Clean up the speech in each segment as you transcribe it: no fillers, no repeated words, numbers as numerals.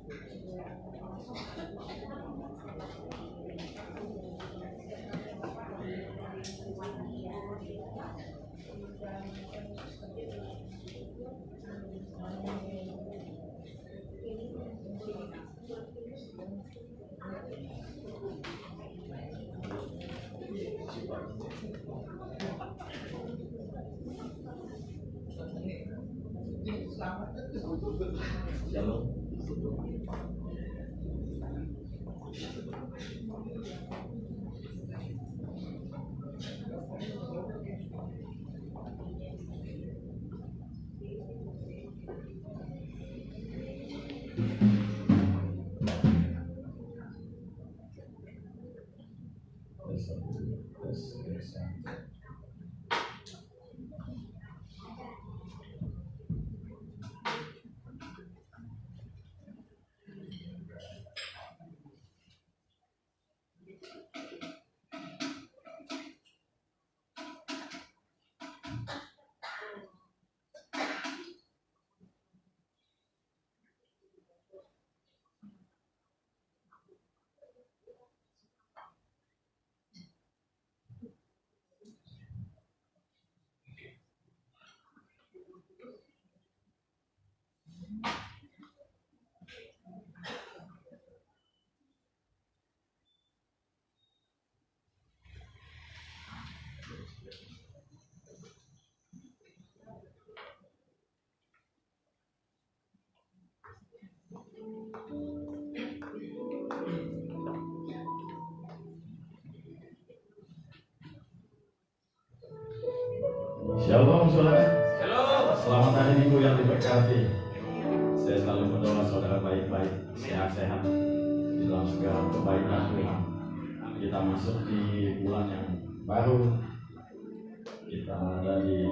Shalom. Shalom saudara. Shalom. Selamat hari Minggu yang diberkati. Saya selalu berdoa saudara baik-baik, sehat-sehat di dalam segala kebaikan Tuhan. Kita masuk di bulan yang baru. Kita ada di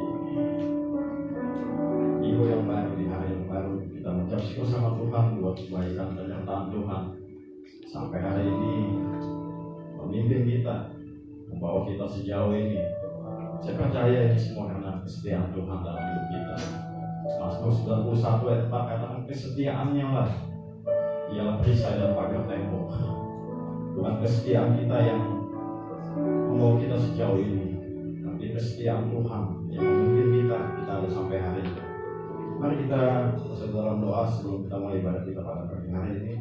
minggu yang baru, di hari yang baru. Kita mengucap syukur sama Tuhan buat kebaikan dan penyertaan Tuhan. Sampai hari ini memimpin kita, membawa kita sejauh ini. Saya percaya ini semua karena kesetiaan Tuhan dalam hidup kita. Mazmur 91 ayat 4 katakan kesetiaannya lah ialah perisai dan pagar tembok. Bukan kesetiaan kita yang membawa kita sejauh ini, tapi kesetiaan Tuhan yang memimpin kita ada sampai hari ini. Mari kita dalam doa sebelum kita mulai ibadah kita pada pagi hari ini.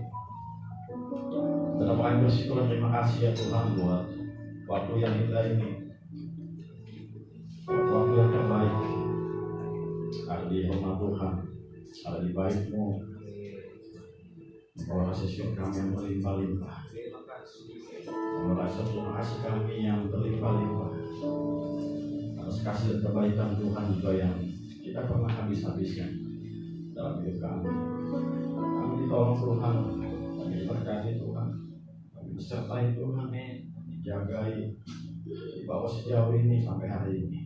Dalam kami bersyukur dan terima kasih ya Tuhan buat waktu yang kita ini, waktu yang terbaik ada di rumah Tuhan, ada di bait-Mu, membawa kasih syukur kami yang berlimpah-limpah, membawa rasa terima kasih kami yang berlimpah-limpah atas kasih dan kebaikan Tuhan juga yang kita pernah habis-habiskan dalam hidup kami. Kami ditolong Tuhan, kami diberkati Tuhan, kami disertai Tuhan, dijagai, dibawa sejauh ini sampai hari ini.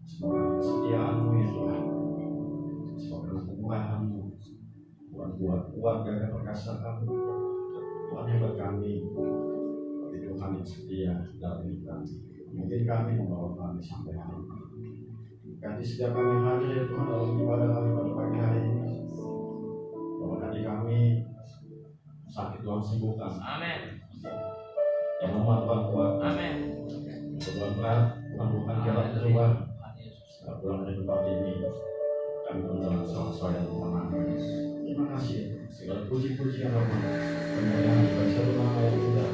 Semoga kesetiaan-Mu ya Tuhan, semoga kemurahan-Mu buat keluarga dan perkasa kami. Tuhan hebat kami, tapi Tuhan yang setia dalam hidup kami. Mungkin kami membawa kami sampai hari ini. Ganti setiap kami hadir ya Tuhan dalam ibadah kami pada pagi hari ini. Bahwa hati kami sakit Tuhan sembuhkan. Amin. Yang lemah Tuhan kuat. Amin. Tuhan berat, Tuhan bukan jalan keluar. Setelah pulang dari tempat ini, kami mendapat soal-soal yang memenangkan. Terima kasih. Segala puji-pujian kemuliaan bagi satu nama yang indah,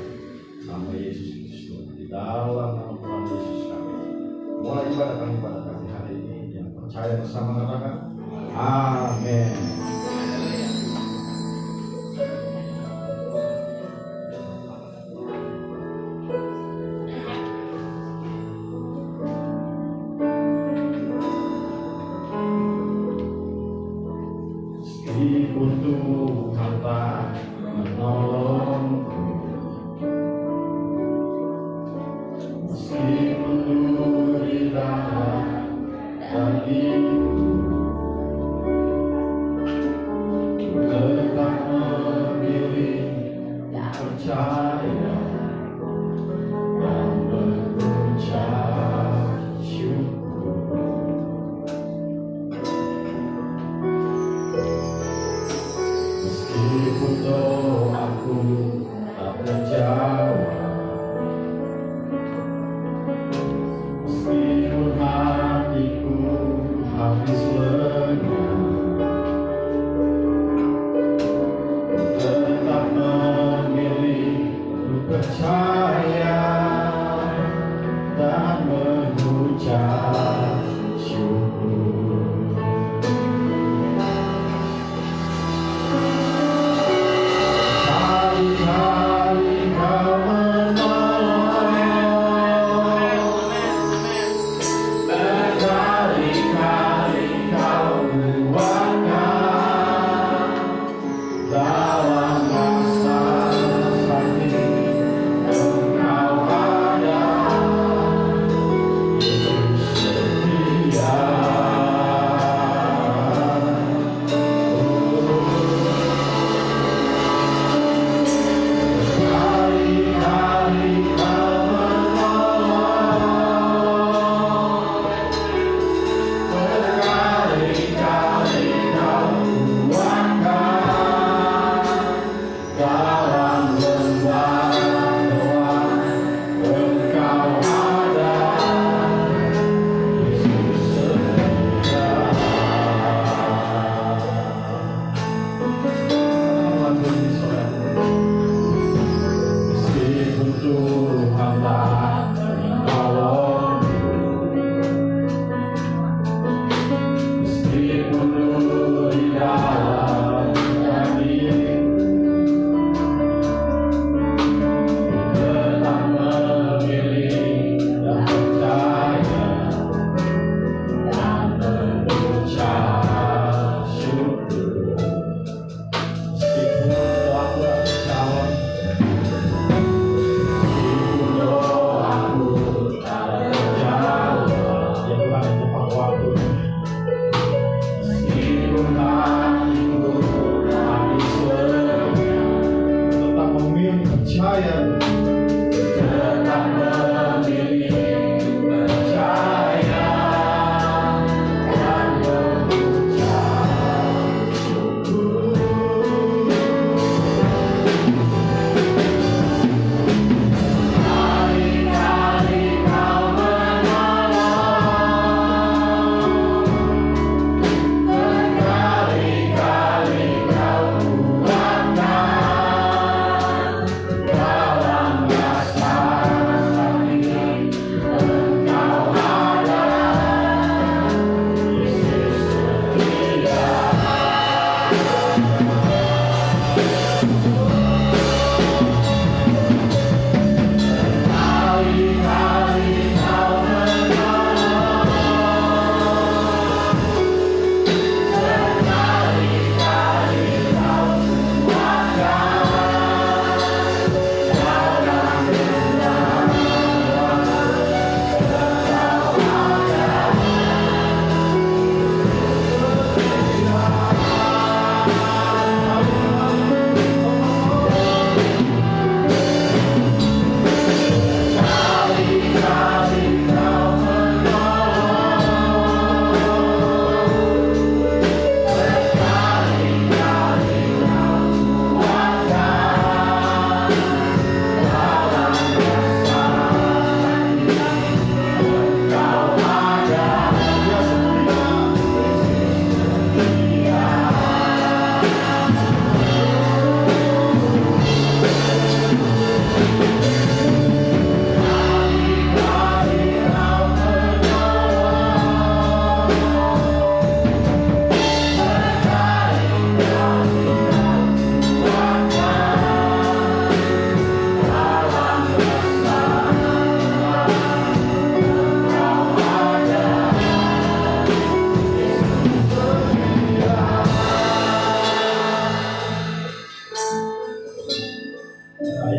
nama Yesus Kristus. Di dalam nama Tuhan Yesus kami mulai ibadah kami pada pagi hari ini. Yang percaya bersama katakan amin. Untuk kata menolongku, meski menuri dalam dagingku, tetap memilih percaya dan berucap syukur. tak terjawab. Meskipun hatiku habis lenyap, tetap memilih untuk percaya dan mengucap syukur. Kali-kali kau menolong, berkali-kali kau kuatkan dalam masa sakit. Engkau ada, Yesus setia. Berkali-kali kau menolong, berkali-kali kau kuatkan dalam lembah doa. Engkau ada, Yesus setia. Lagu ini saudara. Meskipun Tuhan tak menolong, meskipun dulu di dalam diri, tetap memilih dan percaya dan mengucap syukur. Meskipun doaku tak terjawab, meskipun doaku tak terjawab, ya Tuhan itu tepat waktu. Meskipun hatiku habis lenyap, tetap memilih percaya, tetap memilih percaya dan mengucap syukur. Kali-kali kau menolong, berkali-kali kau kuatkan dalam masa sakit. Engkau ada, Yesus setia. Kali-kali kau menolong, berkali-kali kau kuatkan dalam lembah doa. Engkau ada, kali-kali kau menolong, berkali-kali kau kuatkan dalam masa sakit. Engkau ada,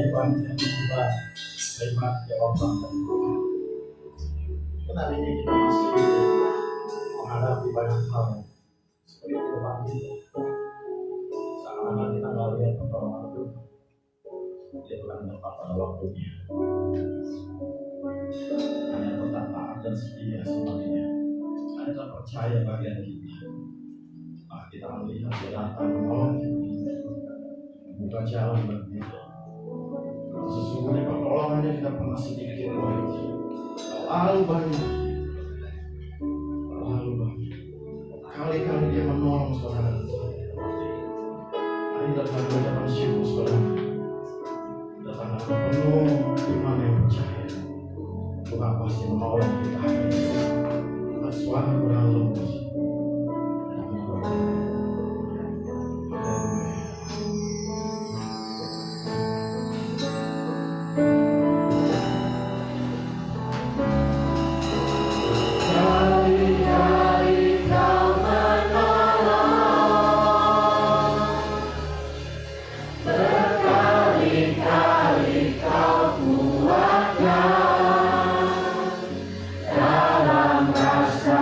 Tuhan yang kita terima jawaban dari Tuhan. Kan hari ini kita masih menghadapi banyak hal seperti di depan kita. Seakan-akan kita nggak lihat pertolongan Tuhan. Dia telah mendapat pada waktunya. Hanya tetap taat dan setia semuanya. Hanya tetap percaya bagian kita. Kita melihat dia datang menolong kita. buka jalan bagi kita. Sesungguhnya pertolongannya tidak pernah sedikit, lalu banyak. Kali-kali dia menolong saudara. Hari datang bersyukur saudara. Datang penuh iman yang percaya. Tuhan pasti menolong kita hari ini. Dengan suara yang lembut. Dalam rasa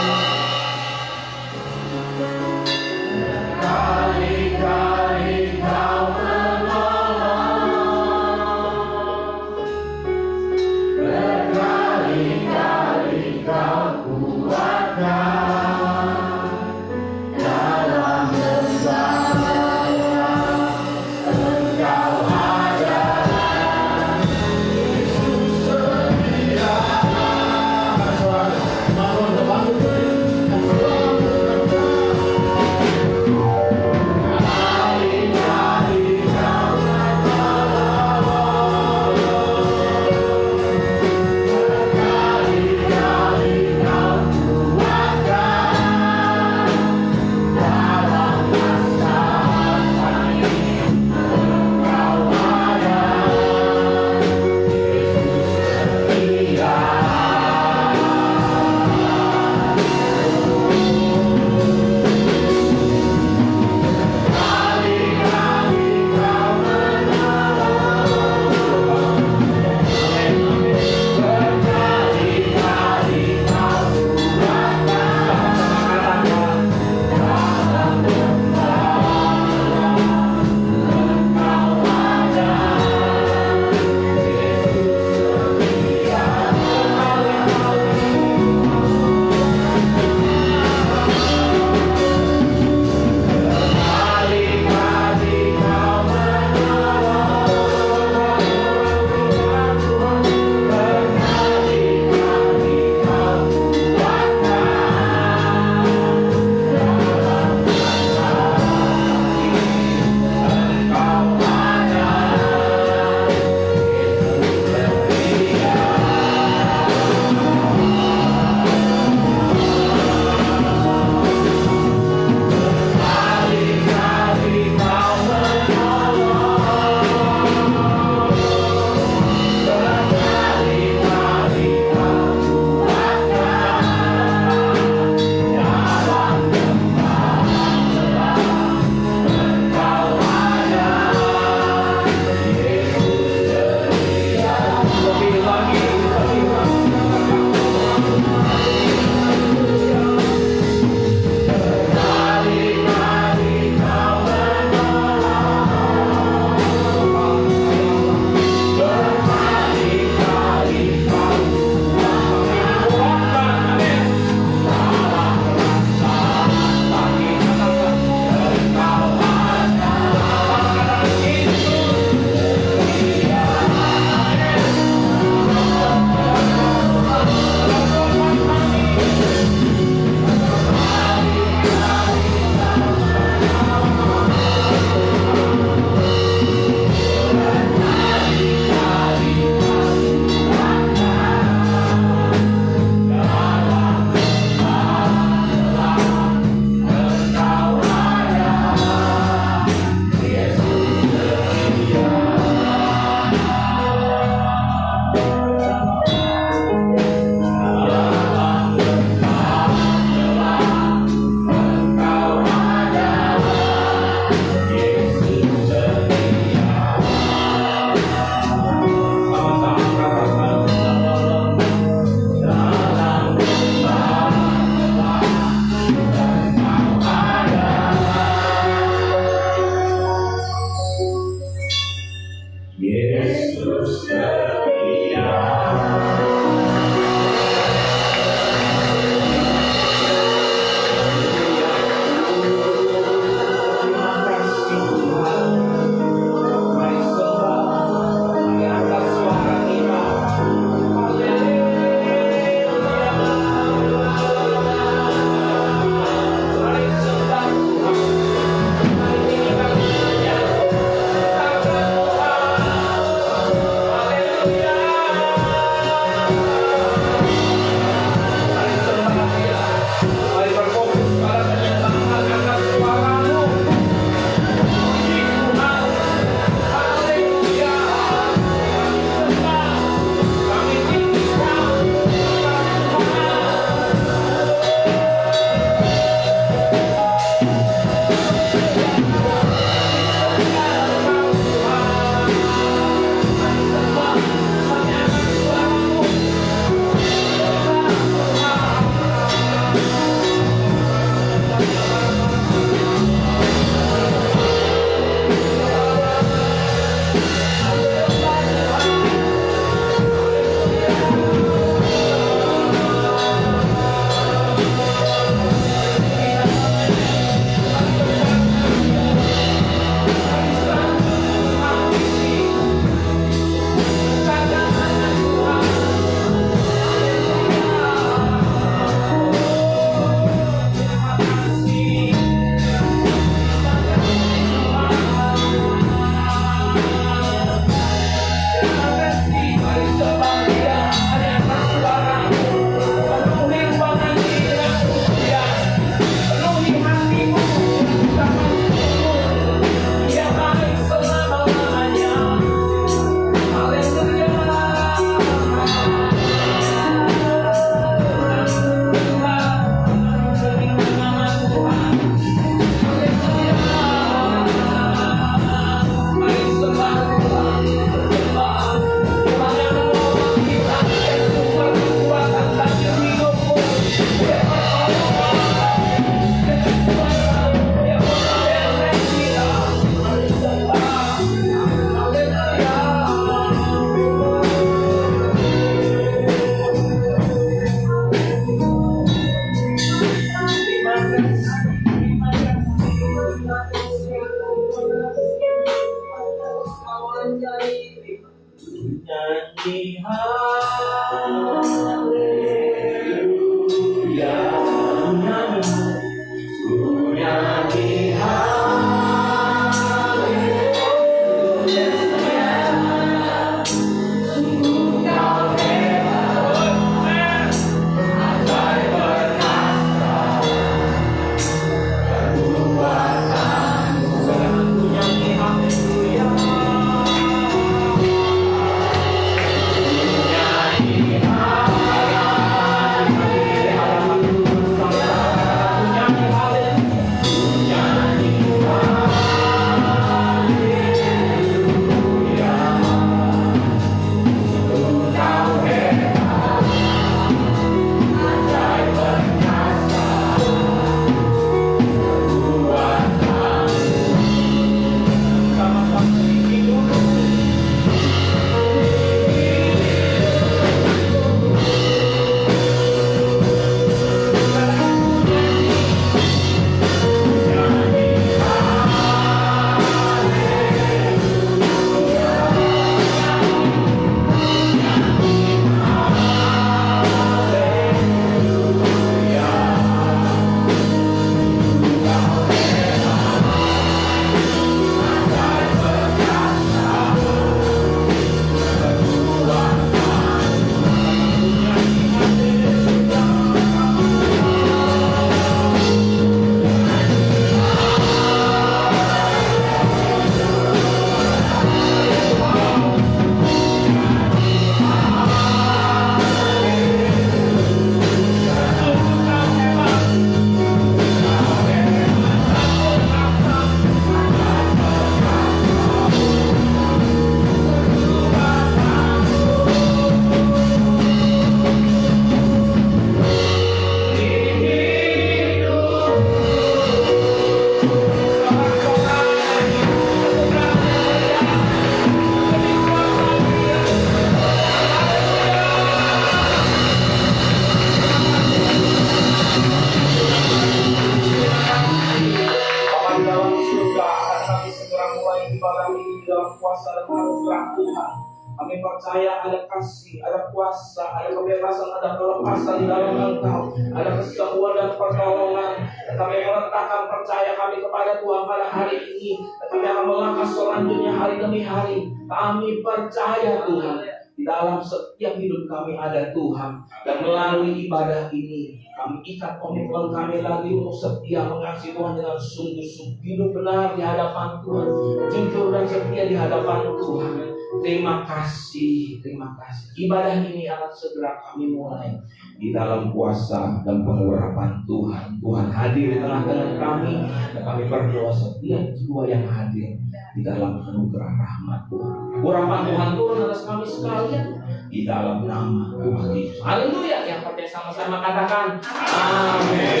Kami percaya ada kasih, ada kuasa, ada kebebasan, ada kelepasan di dalam Engkau, ada kesembuhan dan pertolongan. Kami meletakkan percaya kami kepada Tuhan pada hari ini. Kami akan melangkah selanjutnya hari demi hari. Kami percaya Tuhan, di dalam setiap hidup kami ada Tuhan. Dan melalui ibadah ini kami ikat komitmen kami lagi untuk setia mengasihi Tuhan dengan sungguh-sungguh, hidup benar di hadapan Tuhan, jujur dan setia di hadapan Tuhan. Terima kasih, terima kasih. Ibadah ini akan segera kami mulai di dalam kuasa dan pengurapan Tuhan. Tuhan hadir di tengah-tengah kami, dan kami berdoa setiap jiwa yang hadir di dalam anugerah rahmat Tuhan. Urapan Tuhan turun atas kami sekalian di dalam nama Tuhan Yesus. Haleluya. Yang percaya sama-sama katakan amin.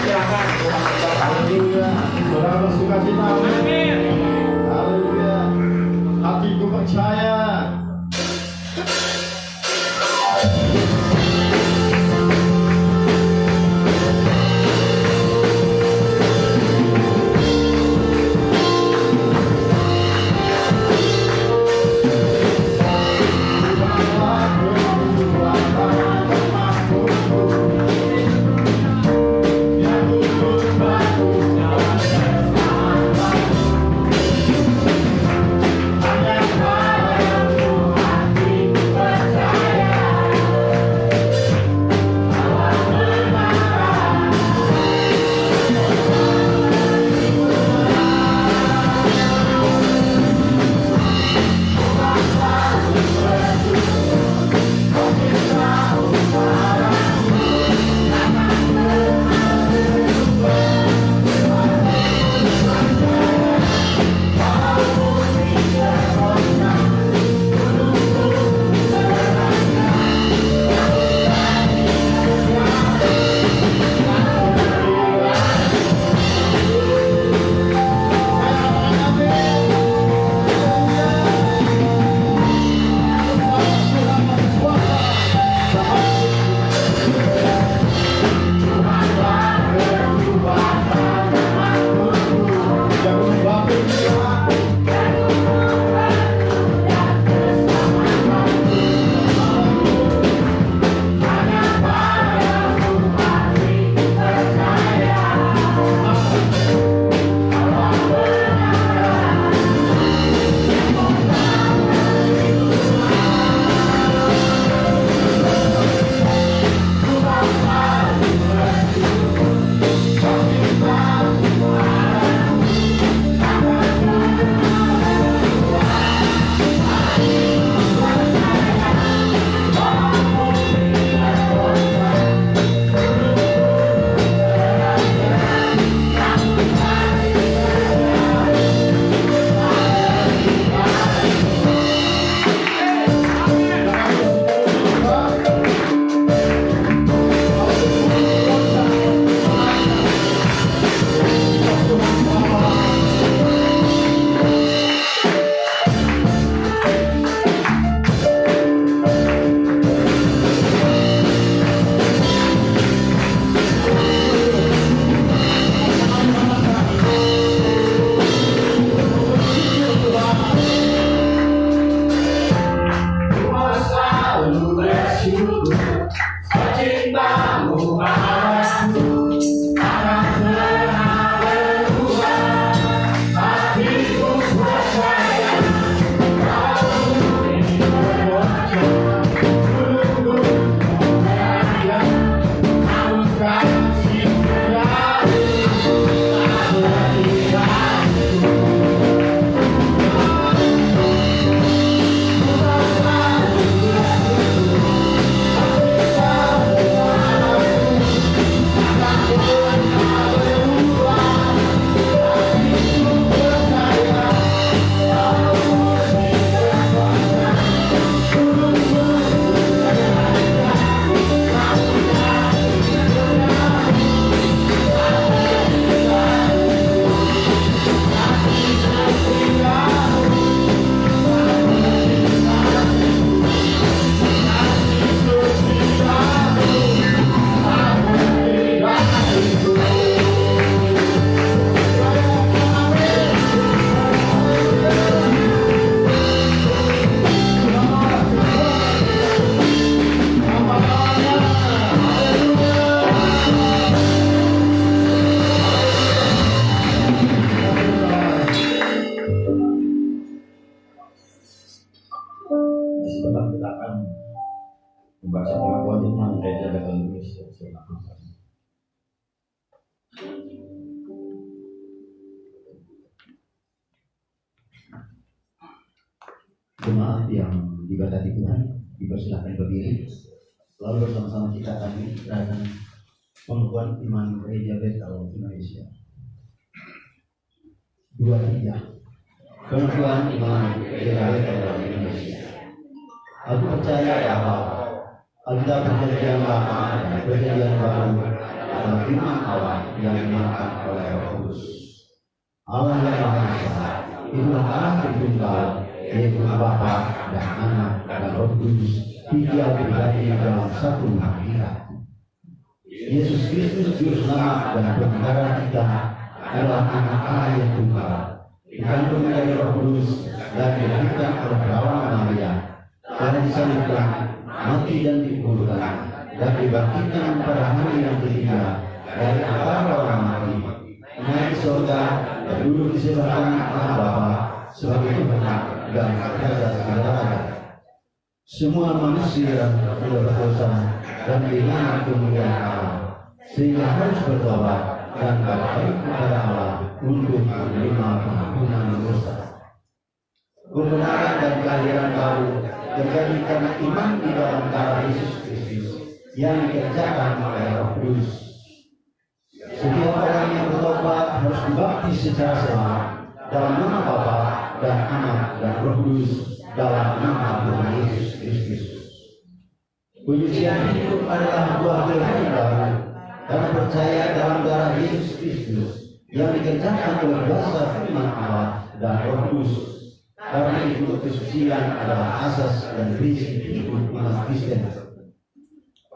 Silakan Tuhan berkati. Haleluya. Saudara sukacita. Amin. Haleluya. Hatiku percaya. silakan membaca pengakuan iman Gereja Bethel Indonesia. Silakan. Jemaat yang diberkati Tuhan, dipersilakan berdiri. Lalu bersama-sama kita akan menceritakan pengakuan iman Gereja Bethel Indonesia. 2-3. Pengakuan iman Gereja Bethel Indonesia. Aku percaya bahwa Alkitab Perjanjian Lama dan Perjanjian Baru adalah firman Allah yang dimakan oleh Roh Kudus. Allah yang Maha Esa, itulah Allah Tritunggal, yaitu Bapa dan Anak dan Roh Kudus, tiga pribadi dalam satu hakikat. Yesus Kristus Juru Selamat dan Pengantara kita adalah Anak Allah yang tunggal, dikandung dari Roh Kudus dan dilahirkan oleh perawan Maria, dan disalibkan, mati dan dikuburkan, dan dibangkitkan pada hari yang ketiga dari antara orang mati, naik ke surga dan duduk di sebelah kanan Allah Bapa sebagai Tuhan dan Raja segala-galanya. Semua manusia sudah berdosa dan kehilangan kemuliaan Allah, sehingga harus bertobat dan berbalik kepada Allah untuk menerima pengampunan dosa. Kebenaran dan kelahiran baru terjadi karena iman di dalam darah Yesus Kristus yang dikerjakan oleh Roh Kudus. Setiap orang yang bertobat harus dibaptis secara sama dalam nama Bapa dan Anak dan Roh Kudus dalam nama Tuhan Yesus Kristus. Penyucian hidup adalah buah kelahiran baru karena percaya dalam darah Yesus Kristus yang dikerjakan oleh kuasa firman Allah dan Roh Kudus. Karena itu kesucian adalah asas dan prinsip hidup umat Kristen.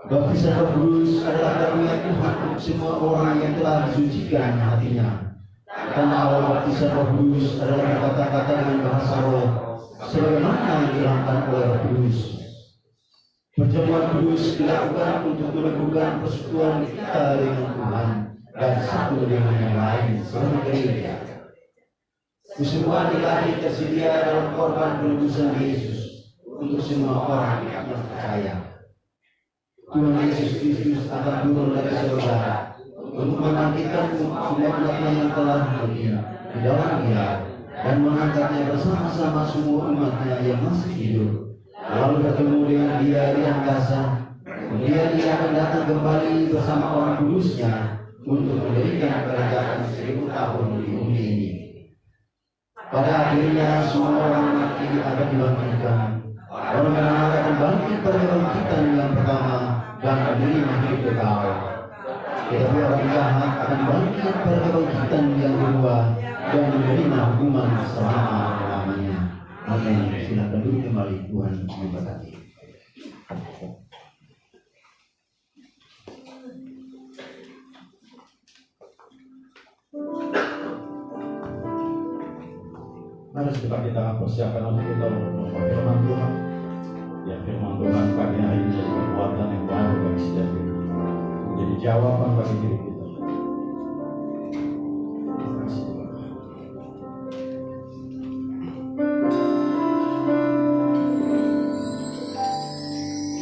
Baptisan Roh Kudus adalah karunia Tuhan untuk semua orang yang telah disucikan hatinya. Karena awal baptisan Roh Kudus adalah berkata-kata dengan bahasa roh, sebagaimana yang dilakukan oleh Roh Kudus. Perjamuan kudus dilakukan untuk menumbuhkan persekutuan kita dengan Tuhan dan satu dengan yang lain sebagai gereja. Kesembuhan ilahi tersedia dalam korban penebusan Yesus untuk semua orang yang percaya. Tuhan Yesus Kristus akan turun dari surga untuk membangkitkan semua umatnya yang telah mati di dalam Dia dan mengangkatnya bersama-sama semua umatnya yang masih hidup, lalu bertemu dengan Dia di angkasa. Kemudian Dia akan datang kembali bersama orang kudusnya untuk mendirikan kerajaan 1000 tahun di bumi ini. Pada akhirnya semua orang mati akan dibangkitkan. Orang benar akan bangkit pada kebangkitan yang pertama dan menerima hidup kekal. Tetapi orang jahat akan bangkit pada kebangkitan yang kedua dan menerima hukuman selama-lamanya. Amin. Silakan duduk kembali, Tuhan memberkati. Mari sebentar kita persiapkan untuk kita membaca firman Tuhan. Ya, firman Tuhan pagi hari ini menjadi kekuatan yang baru bagi setiap kita, menjadi jawaban bagi diri kita. Terima kasih Tuhan.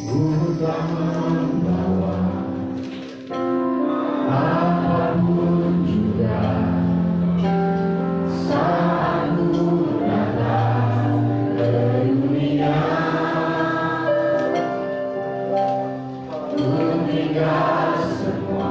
Ku tak membawa apapun juga. Tinggal semua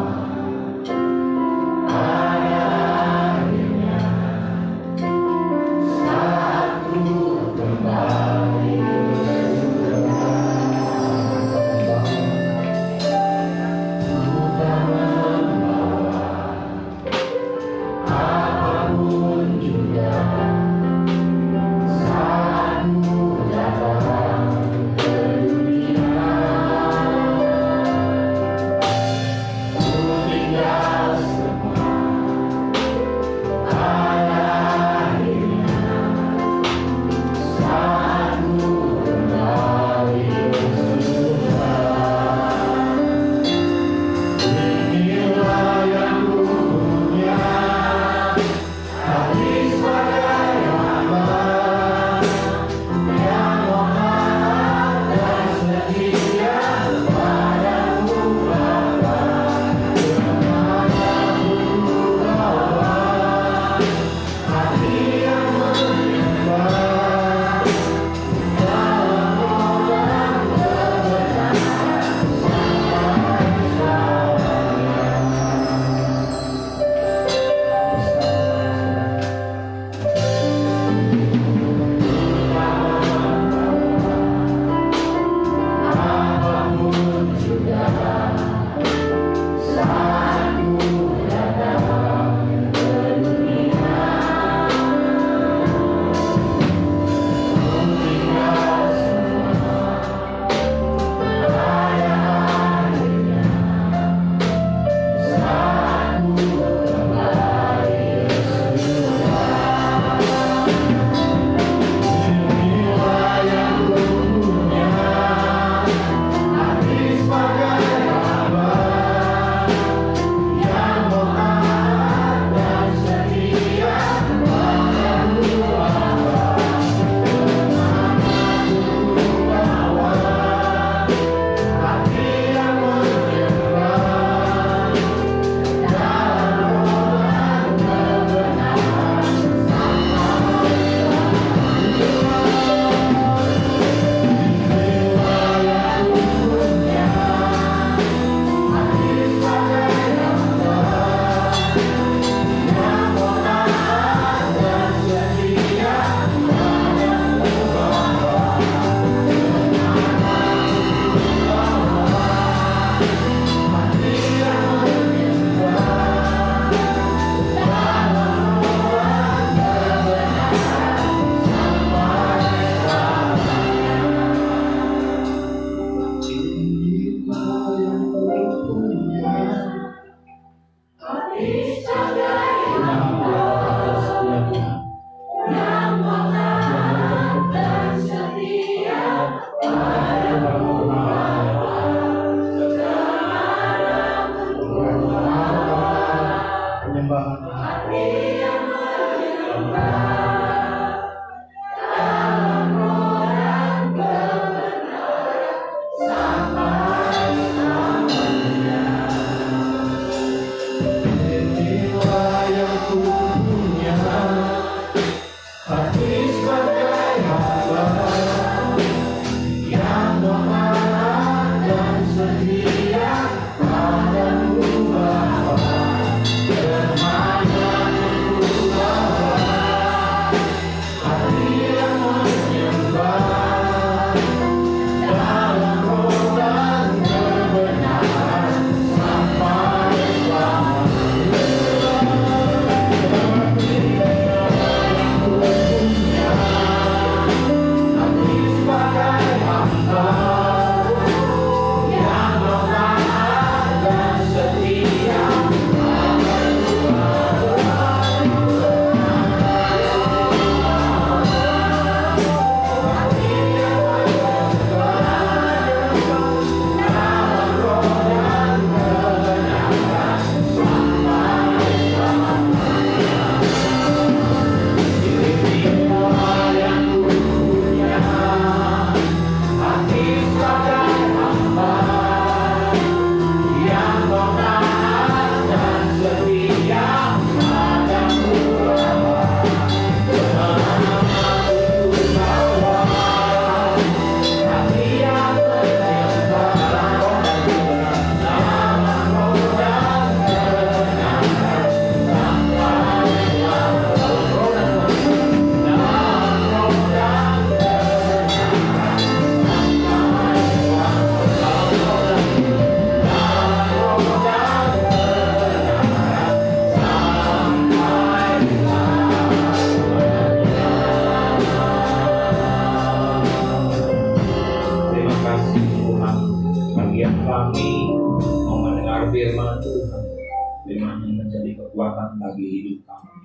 kekuatan bagi hidup kami.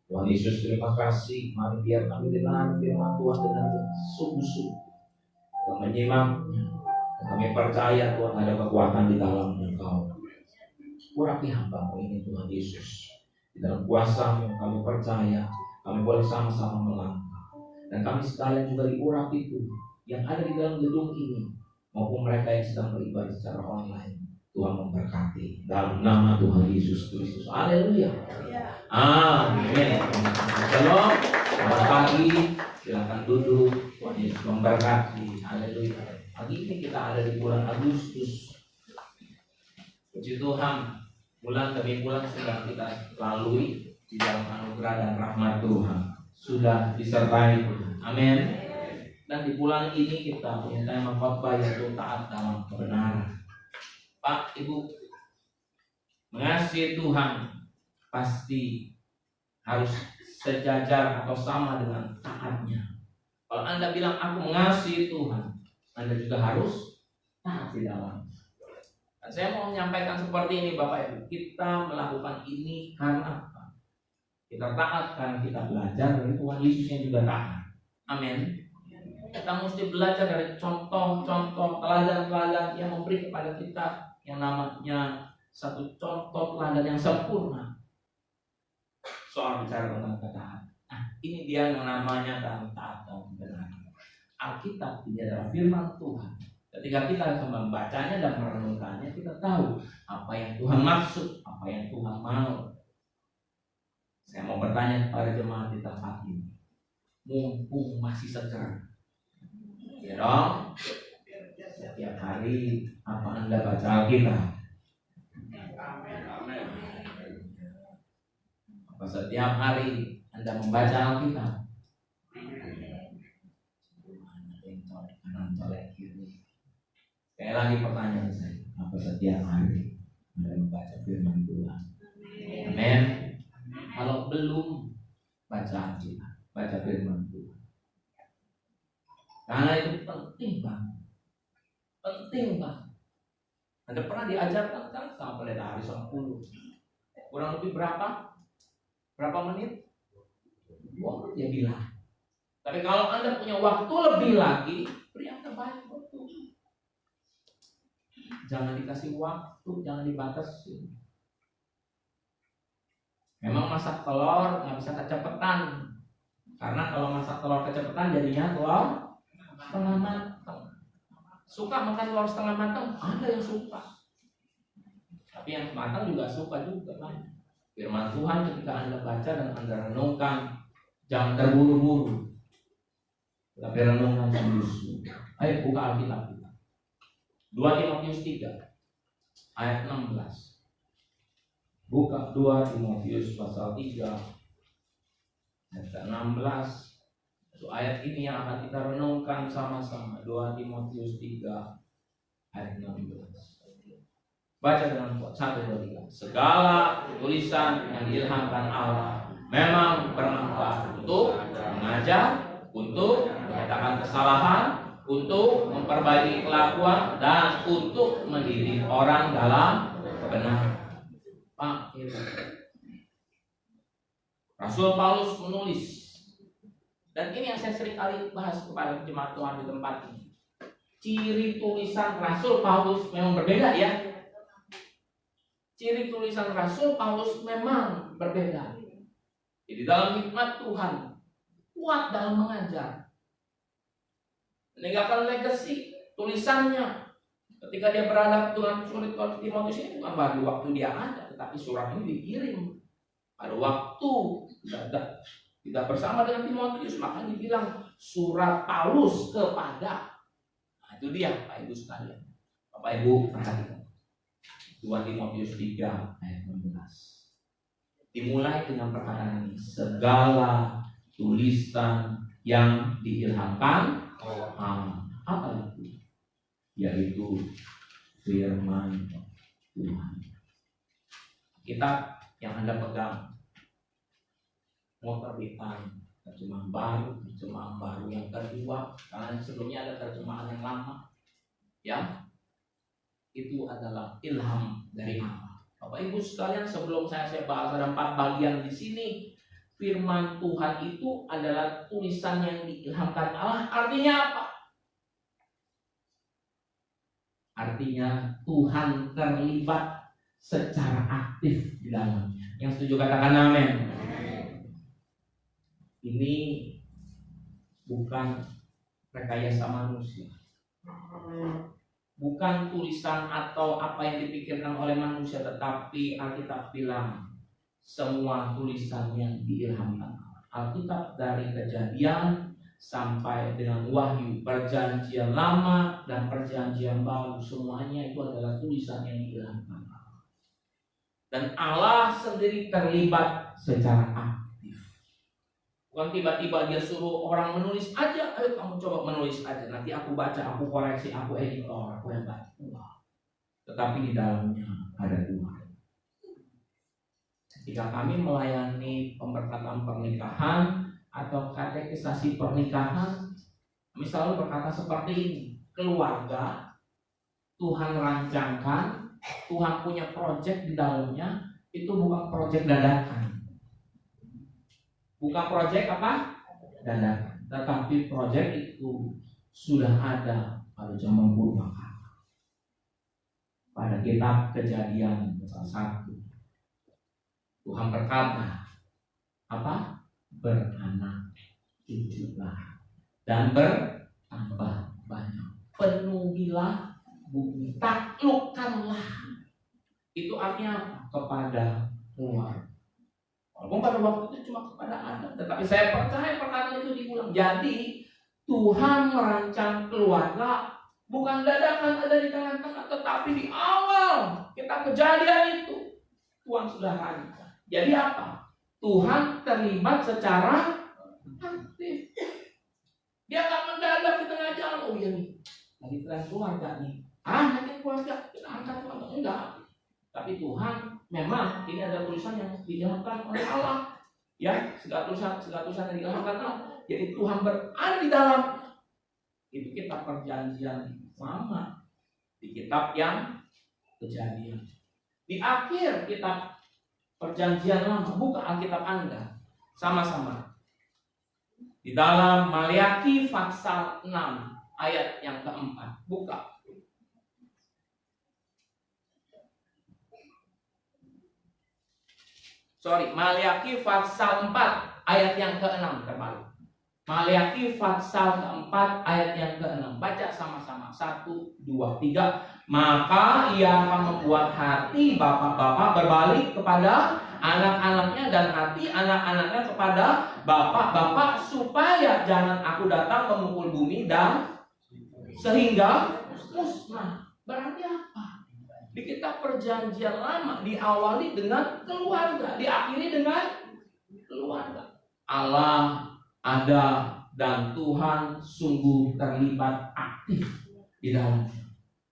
Tuhan Yesus, terima kasih. Mari biar kami dengar firman Tuhan dengan sungguh-sungguh. Kami menyimaknya. Kami percaya Tuhan ada kekuatan di dalam Engkau. Urapi hamba-Mu ini Tuhan Yesus. Di dalam kuasa-Mu kami percaya kami boleh sama-sama melangkah. Dan kami sekalian juga diurapi Tuhan yang ada di dalam gedung ini maupun mereka yang sedang beribadah secara online. Tuhan memberkati dalam nama Tuhan Yesus Kristus. Haleluya. Amin. Shalom. Selamat pagi. Silakan duduk. Tuhan Yesus memberkati. Haleluya. Pagi ini kita ada di bulan Agustus. Puji Tuhan. Bulan demi bulan sudah kita lalui di dalam anugerah dan rahmat Tuhan. Sudah disertai Tuhan. Amin. Dan di bulan ini kita punya tema khotbah yaitu taat dalam kebenaran. Pak, Ibu, mengasihi Tuhan pasti harus sejajar atau sama dengan taatnya. Kalau Anda bilang aku mengasihi Tuhan, Anda juga harus taat di dalam. Dan saya mau menyampaikan seperti ini Bapak Ibu, kita melakukan ini karena apa? Kita taat karena kita belajar dari Tuhan Yesus yang juga taat. Amin. Kita mesti belajar dari contoh-contoh teladan-teladan yang memberi kepada kita yang namanya satu contoh teladan yang sempurna soal bicara tentang ketaatan. Nah, ini dia yang namanya taat dan benar. Alkitab ini adalah firman Tuhan. Ketika kita akan membacanya dan merenungkannya, kita tahu apa yang Tuhan maksud, apa yang Tuhan mau. Saya mau bertanya kepada jemaat di tempat ini, mumpung masih segar, ya dong, setiap hari apa Anda baca Alkitab? Apa setiap hari Anda membaca Alkitab? Sekali lagi pertanyaan saya, apa setiap hari Anda membaca firman Tuhan? Amin. Kalau belum, baca Alkitab, baca firman Tuhan. Karena itu penting banget. Penting banget. Anda pernah diajarkan kan sama pendeta hari 10. Kurang lebih berapa? Berapa menit? Waktu dia bilang. Tapi kalau Anda punya waktu lebih lagi, beri yang terbaik buat Tuhan. Jangan dikasih waktu, jangan dibatasi. Memang masak telur nggak bisa kecepatan. Karena kalau masak telur kecepatan jadinya telur setengah matang. Suka makan telur setengah matang? Ada yang suka. Tapi yang matang juga suka juga kan. Firman Tuhan ketika Anda baca dan Anda renungkan, jangan terburu-buru. Tapi renungkan sungguh-sungguh. Ayo buka Alkitab kita. 2 Timotius 3 ayat 16. Buka 2 Timotius pasal 3 ayat 16. Itu ayat ini yang akan kita renungkan sama-sama. 2 Timotius 3 ayat 16. Baca dengan kuat. 1, 2, 3. Segala tulisan yang diilhamkan Allah memang bermanfaat untuk mengajar, untuk menyatakan kesalahan, untuk memperbaiki kelakuan, dan untuk mendidik orang dalam kebenaran. Pak, Rasul Paulus menulis, dan ini yang saya sering kali bahas kepada jemaat Tuhan di tempat ini. Ciri tulisan Rasul Paulus memang berbeda ya. Ciri tulisan Rasul Paulus memang berbeda. Jadi dalam hikmat Tuhan, kuat dalam mengajar, meninggalkan legacy tulisannya. Ketika dia berhadapan dengan surat Timotius ini bukan bagi waktu dia ada, tetapi surat ini dikirim pada waktu kita bersama dengan Timotius, maka dibilang surat Paulus kepada. Nah, itu dia Bapak Ibu sekalian. Bapak Ibu perhatikan 2 Timotius 3 ayat 16. Dimulai dengan perkataan ini, segala tulisan yang diilhamkan apa itu? Yaitu firman Tuhan. Kitab yang Anda pegang mau terbitan terjemahan baru yang kedua, karena yang sebelumnya ada terjemahan yang lama, ya, itu adalah ilham dari Allah. Bapak Ibu sekalian, sebelum saya bahas ada 4 bagian di sini. Firman Tuhan itu adalah tulisan yang diilhamkan Allah. Artinya apa? Artinya Tuhan terlibat secara aktif di dalamnya. Yang setuju katakan amin. Ini bukan rekayasa manusia. bukan tulisan atau apa yang dipikirkan oleh manusia, tetapi Alkitab bilang semua tulisan yang diilhamkan. Alkitab dari Kejadian sampai dengan Wahyu, Perjanjian Lama dan Perjanjian Baru, semuanya itu adalah tulisan yang diilhamkan. Dan Allah sendiri terlibat secara aktif. Bukan tiba-tiba dia suruh orang menulis aja, ayo kamu coba menulis aja, nanti aku baca, aku koreksi, aku editor, aku yang baca. Tetapi di dalamnya ada Tuhan. Ketika kami melayani pemberkatan pernikahan atau katekisasi pernikahan, kami selalu berkata seperti ini: keluarga Tuhan rancangkan, Tuhan punya proyek di dalamnya, itu bukan proyek dadakan. Bukan proyek apa? Dadakan. Tetapi proyek itu sudah ada pada zaman purbakala. Pada kitab Kejadian pasal 1, Tuhan berkata, apa? Beranak cuculah dan bertambah banyak, penuhilah bumi, taklukkanlah. Itu artinya apa? Kepada keluarga. Walaupun pada waktu itu cuma kepada Adam, tetapi saya percaya perkataan itu diulang. Jadi Tuhan merancang keluarga bukan dadakan ada di tengah-tengah, tetapi di awal kita Kejadian itu Tuhan sudah rancang. Jadi apa? Tuhan terlibat secara aktif. Dia nggak mendadak di tengah jalan. Oh iya nih, lagi tren keluarga nih. Nanti keluarga kita angkat keluarga, enggak. Tapi Tuhan memang ini ada tulisan yang diilhamkan oleh Allah. Ya, segala tulisan yang diilhamkan Allah. Jadi Tuhan berada di dalam. Itu kitab Perjanjian Lama, di kitab yang Kejadian. Di akhir kitab Perjanjian Lama, buka Alkitab Anda sama-sama. Di dalam Maleakhi pasal 6 ayat yang keempat, buka. Maleakhi pasal 4 ayat yang ke-6 terbalik. Maleakhi pasal keempat ayat yang ke-6. Baca sama-sama. 1, 2, 3. Maka ia akan membuat hati bapak-bapak berbalik kepada anak-anaknya dan hati anak-anaknya kepada bapak-bapak, supaya jangan aku datang memukul bumi dan sehingga musnah. Berarti apa? Di kitab Perjanjian Lama diawali dengan keluarga, diakhiri dengan keluarga. Allah ada dan Tuhan sungguh terlibat aktif di dalamnya.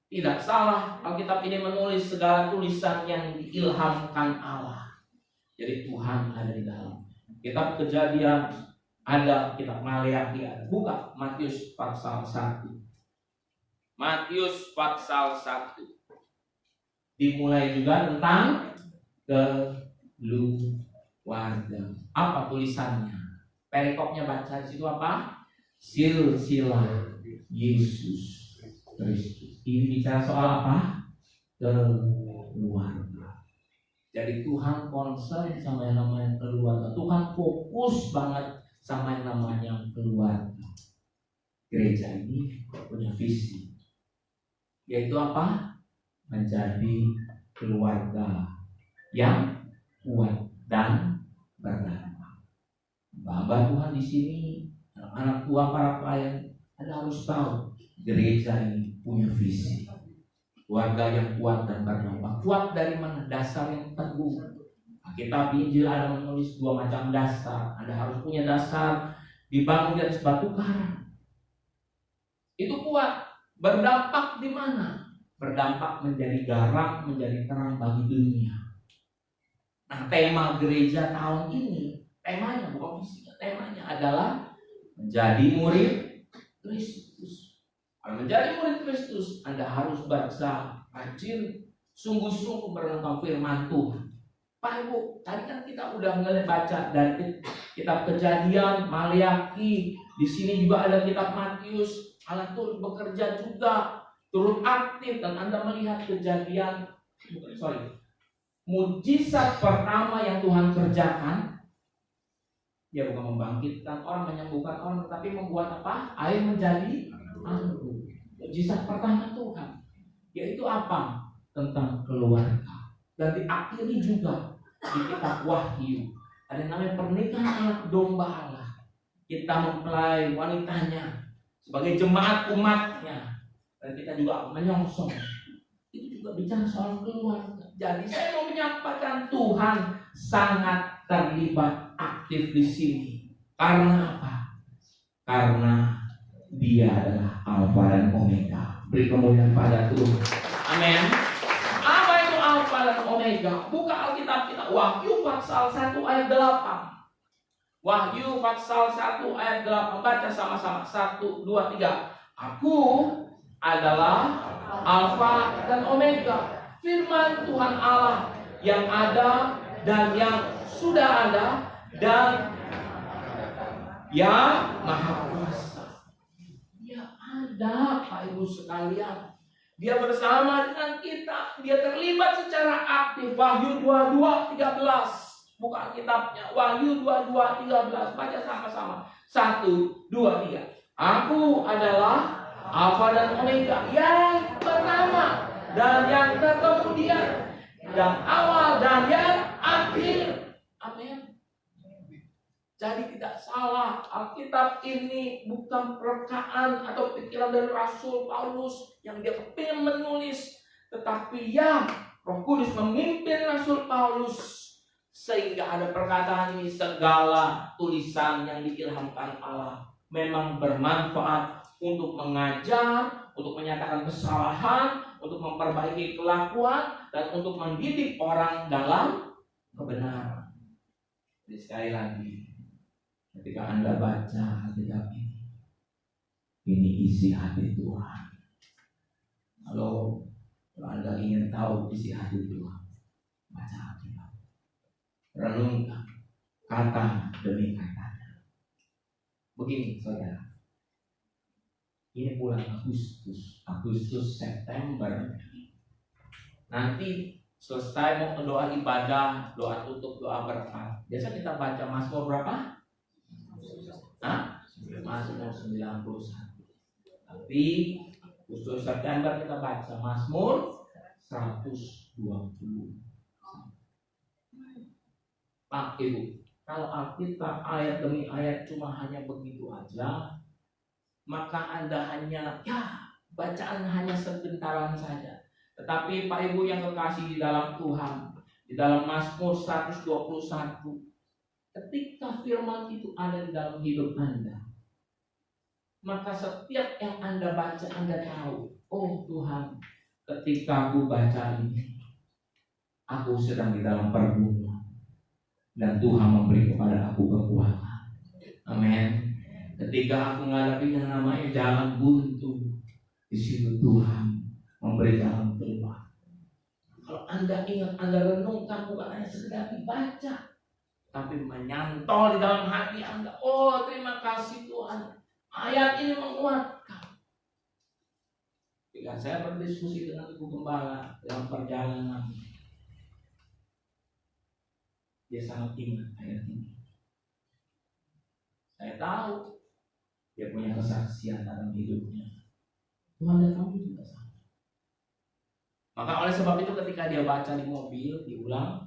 Tidak salah Alkitab ini menulis segala tulisan yang diilhamkan Allah. Jadi Tuhan ada di dalam. Kitab Kejadian ada, kitab Maleakhi ada. Buka Matius pasal 1. Matius pasal 1. Dimulai juga tentang keluarga. Apa tulisannya? Perikopnya baca di situ apa? Silsilah Yesus Kristus. Ini bicara soal apa? Keluarga. Jadi Tuhan concern sama yang namanya keluarga. Tuhan fokus banget sama yang namanya keluarga. Gereja ini punya visi, yaitu apa? Menjadi keluarga yang kuat dan berdampak. Bapa Tuhan di sini, anak-anak Tuhan, para pelayan, Anda harus tahu gereja ini punya visi. Keluarga yang kuat dan berdampak. Kuat dari mana? Dasar yang teguh. Kitab Injil ada menulis 2 macam dasar. Anda harus punya dasar dibangun di atas batu karang. Itu kuat. Berdampak di mana? Berdampak menjadi garam, menjadi terang bagi dunia. Nah, tema gereja tahun ini, temanya bukan visinya, temanya adalah menjadi murid Kristus. Kalau menjadi murid Kristus, Anda harus baca rajin, sungguh-sungguh merenungkan firman Tuhan. Pak Ibu, tadi kan kita udah baca dari kitab Kejadian, Maleakhi, di sini juga ada kitab Matius. Allah turut bekerja juga, turut aktif, dan Anda melihat mujizat pertama yang Tuhan kerjakan. Dia bukan membangkitkan orang, menyembuhkan orang, tetapi membuat apa? Air menjadi anggur. Mujizat pertama Tuhan. yaitu apa? Tentang keluarga. Dan diakhiri juga di kitab Wahyu. Ada yang namanya pernikahan anak domba Allah. Kita mempelai wanitanya sebagai jemaat umatnya. Dan kita juga menyongsong. Itu juga bicara soal keluarga. Jadi saya mau menyampaikan Tuhan sangat terlibat aktif di sini. Karena apa? Karena Dia adalah Alfa dan Omega. Beri kemuliaan pada Tuhan. Amin. Apa itu Alfa dan Omega? Buka Alkitab kita. Wahyu pasal 1 ayat 8. Wahyu pasal 1 ayat 8. Baca sama-sama. 1, 2, 3. Aku adalah Alfa dan Omega. Firman Tuhan Allah yang ada dan yang sudah ada dan yang maha kuasa. Dia ada, Pak Ibu sekalian. Dia bersama dengan kita. Dia terlibat secara aktif. Wahyu 22:13. Buka kitabnya. Wahyu 22:13. Baca sama-sama. 1, 2, 3. Aku adalah Alfa dan Omega, yang pertama dan yang terkemudian, yang awal dan yang akhir. Amin. Jadi tidak salah, Alkitab ini bukan rekaan atau pikiran dari Rasul Paulus yang dia kepingin menulis, tetapi ya Roh Kudus memimpin Rasul Paulus sehingga ada perkataan ini. Segala tulisan yang diilhamkan Allah memang bermanfaat untuk mengajar, untuk menyatakan kesalahan, untuk memperbaiki kelakuan, dan untuk mendidik orang dalam kebenaran. Jadi sekali lagi, ketika Anda baca Alkitab ini isi hati Tuhan. Kalau Anda ingin tahu isi hati Tuhan, baca Alkitab. Renungkan kata demi kata. Begini saudara, ini bulan Agustus, September. Nanti selesai mau doa ibadah, doa tutup, doa berkat. Biasa kita baca Mazmur berapa? Mazmur 91. Tapi Agustus September kita baca Mazmur 120. Pak Ibu, kalau Alkitab ayat demi ayat cuma hanya begitu aja, maka Anda hanya bacaan hanya sebentaran saja. Tetapi Pak Ibu yang kekasih di dalam Tuhan, di dalam Mazmur 121, ketika firman itu ada di dalam hidup Anda, maka setiap yang Anda baca, Anda tahu, oh Tuhan, ketika aku baca ini, aku sedang di dalam pergumulan, dan Tuhan memberi kepada aku kekuatan. Amin. Ketika aku menghadapi yang namanya jalan buntu, di situ Tuhan memberi jalan keluar. Kalau Anda ingat, Anda renungkan, bukan hanya sekedar dibaca, tapi menyantol di dalam hati Anda. Oh, terima kasih Tuhan, ayat ini menguatkan. Ketika saya berdiskusi dengan Ibu Gembala dalam perjalanan, dia sangat ingat ayat ini. Saya tahu dia punya kesaksian dalam hidupnya. Tuhan dan kamu juga sama. Maka oleh sebab itu ketika dia baca di mobil, diulang,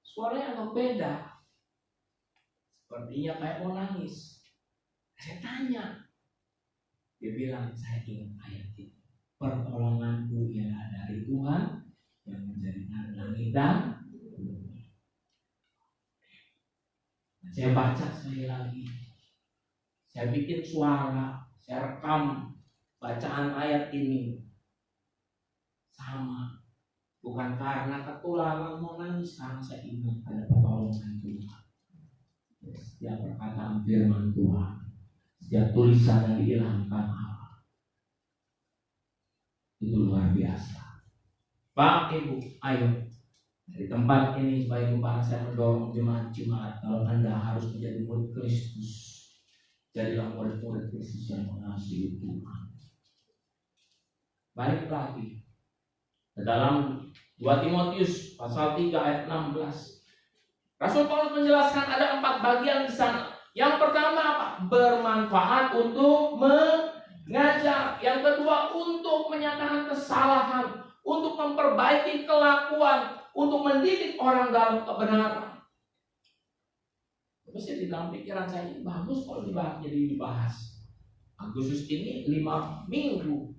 suaranya agak beda. Sepertinya kayak mau nangis. Saya tanya. Dia bilang, saya ingat ayat itu. Pertolonganku ialah dari Tuhan yang menjadikan langit dan bumi. Saya baca sekali lagi. Saya bikin suara, saya rekam bacaan ayat ini. Sama. Bukan karena ketularan mau nangis, karena saya ingat ada pertolongan Tuhan. Setiap perkataan firman Tuhan, setiap tulisan yang diilhamkan Allah, itu luar biasa. Pak Ibu, ayo dari tempat ini sebagai gembala saya mendorong jemaat-jemaat, kalau Anda harus menjadi murid Kristus, jadilah murid-murid Kristus yang mengasihi Tuhan. Balik lagi ke dalam 2 Timotius pasal 3 ayat 16. Rasul Paulus menjelaskan ada 4 bagian di sana. Yang pertama apa? Bermanfaat untuk mengajar. Yang kedua untuk menyatakan kesalahan, untuk memperbaiki kelakuan, untuk mendidik orang dalam kebenaran. Terus di dalam pikiran saya, ini bagus kalau dibahas. Agustus ini 5 minggu.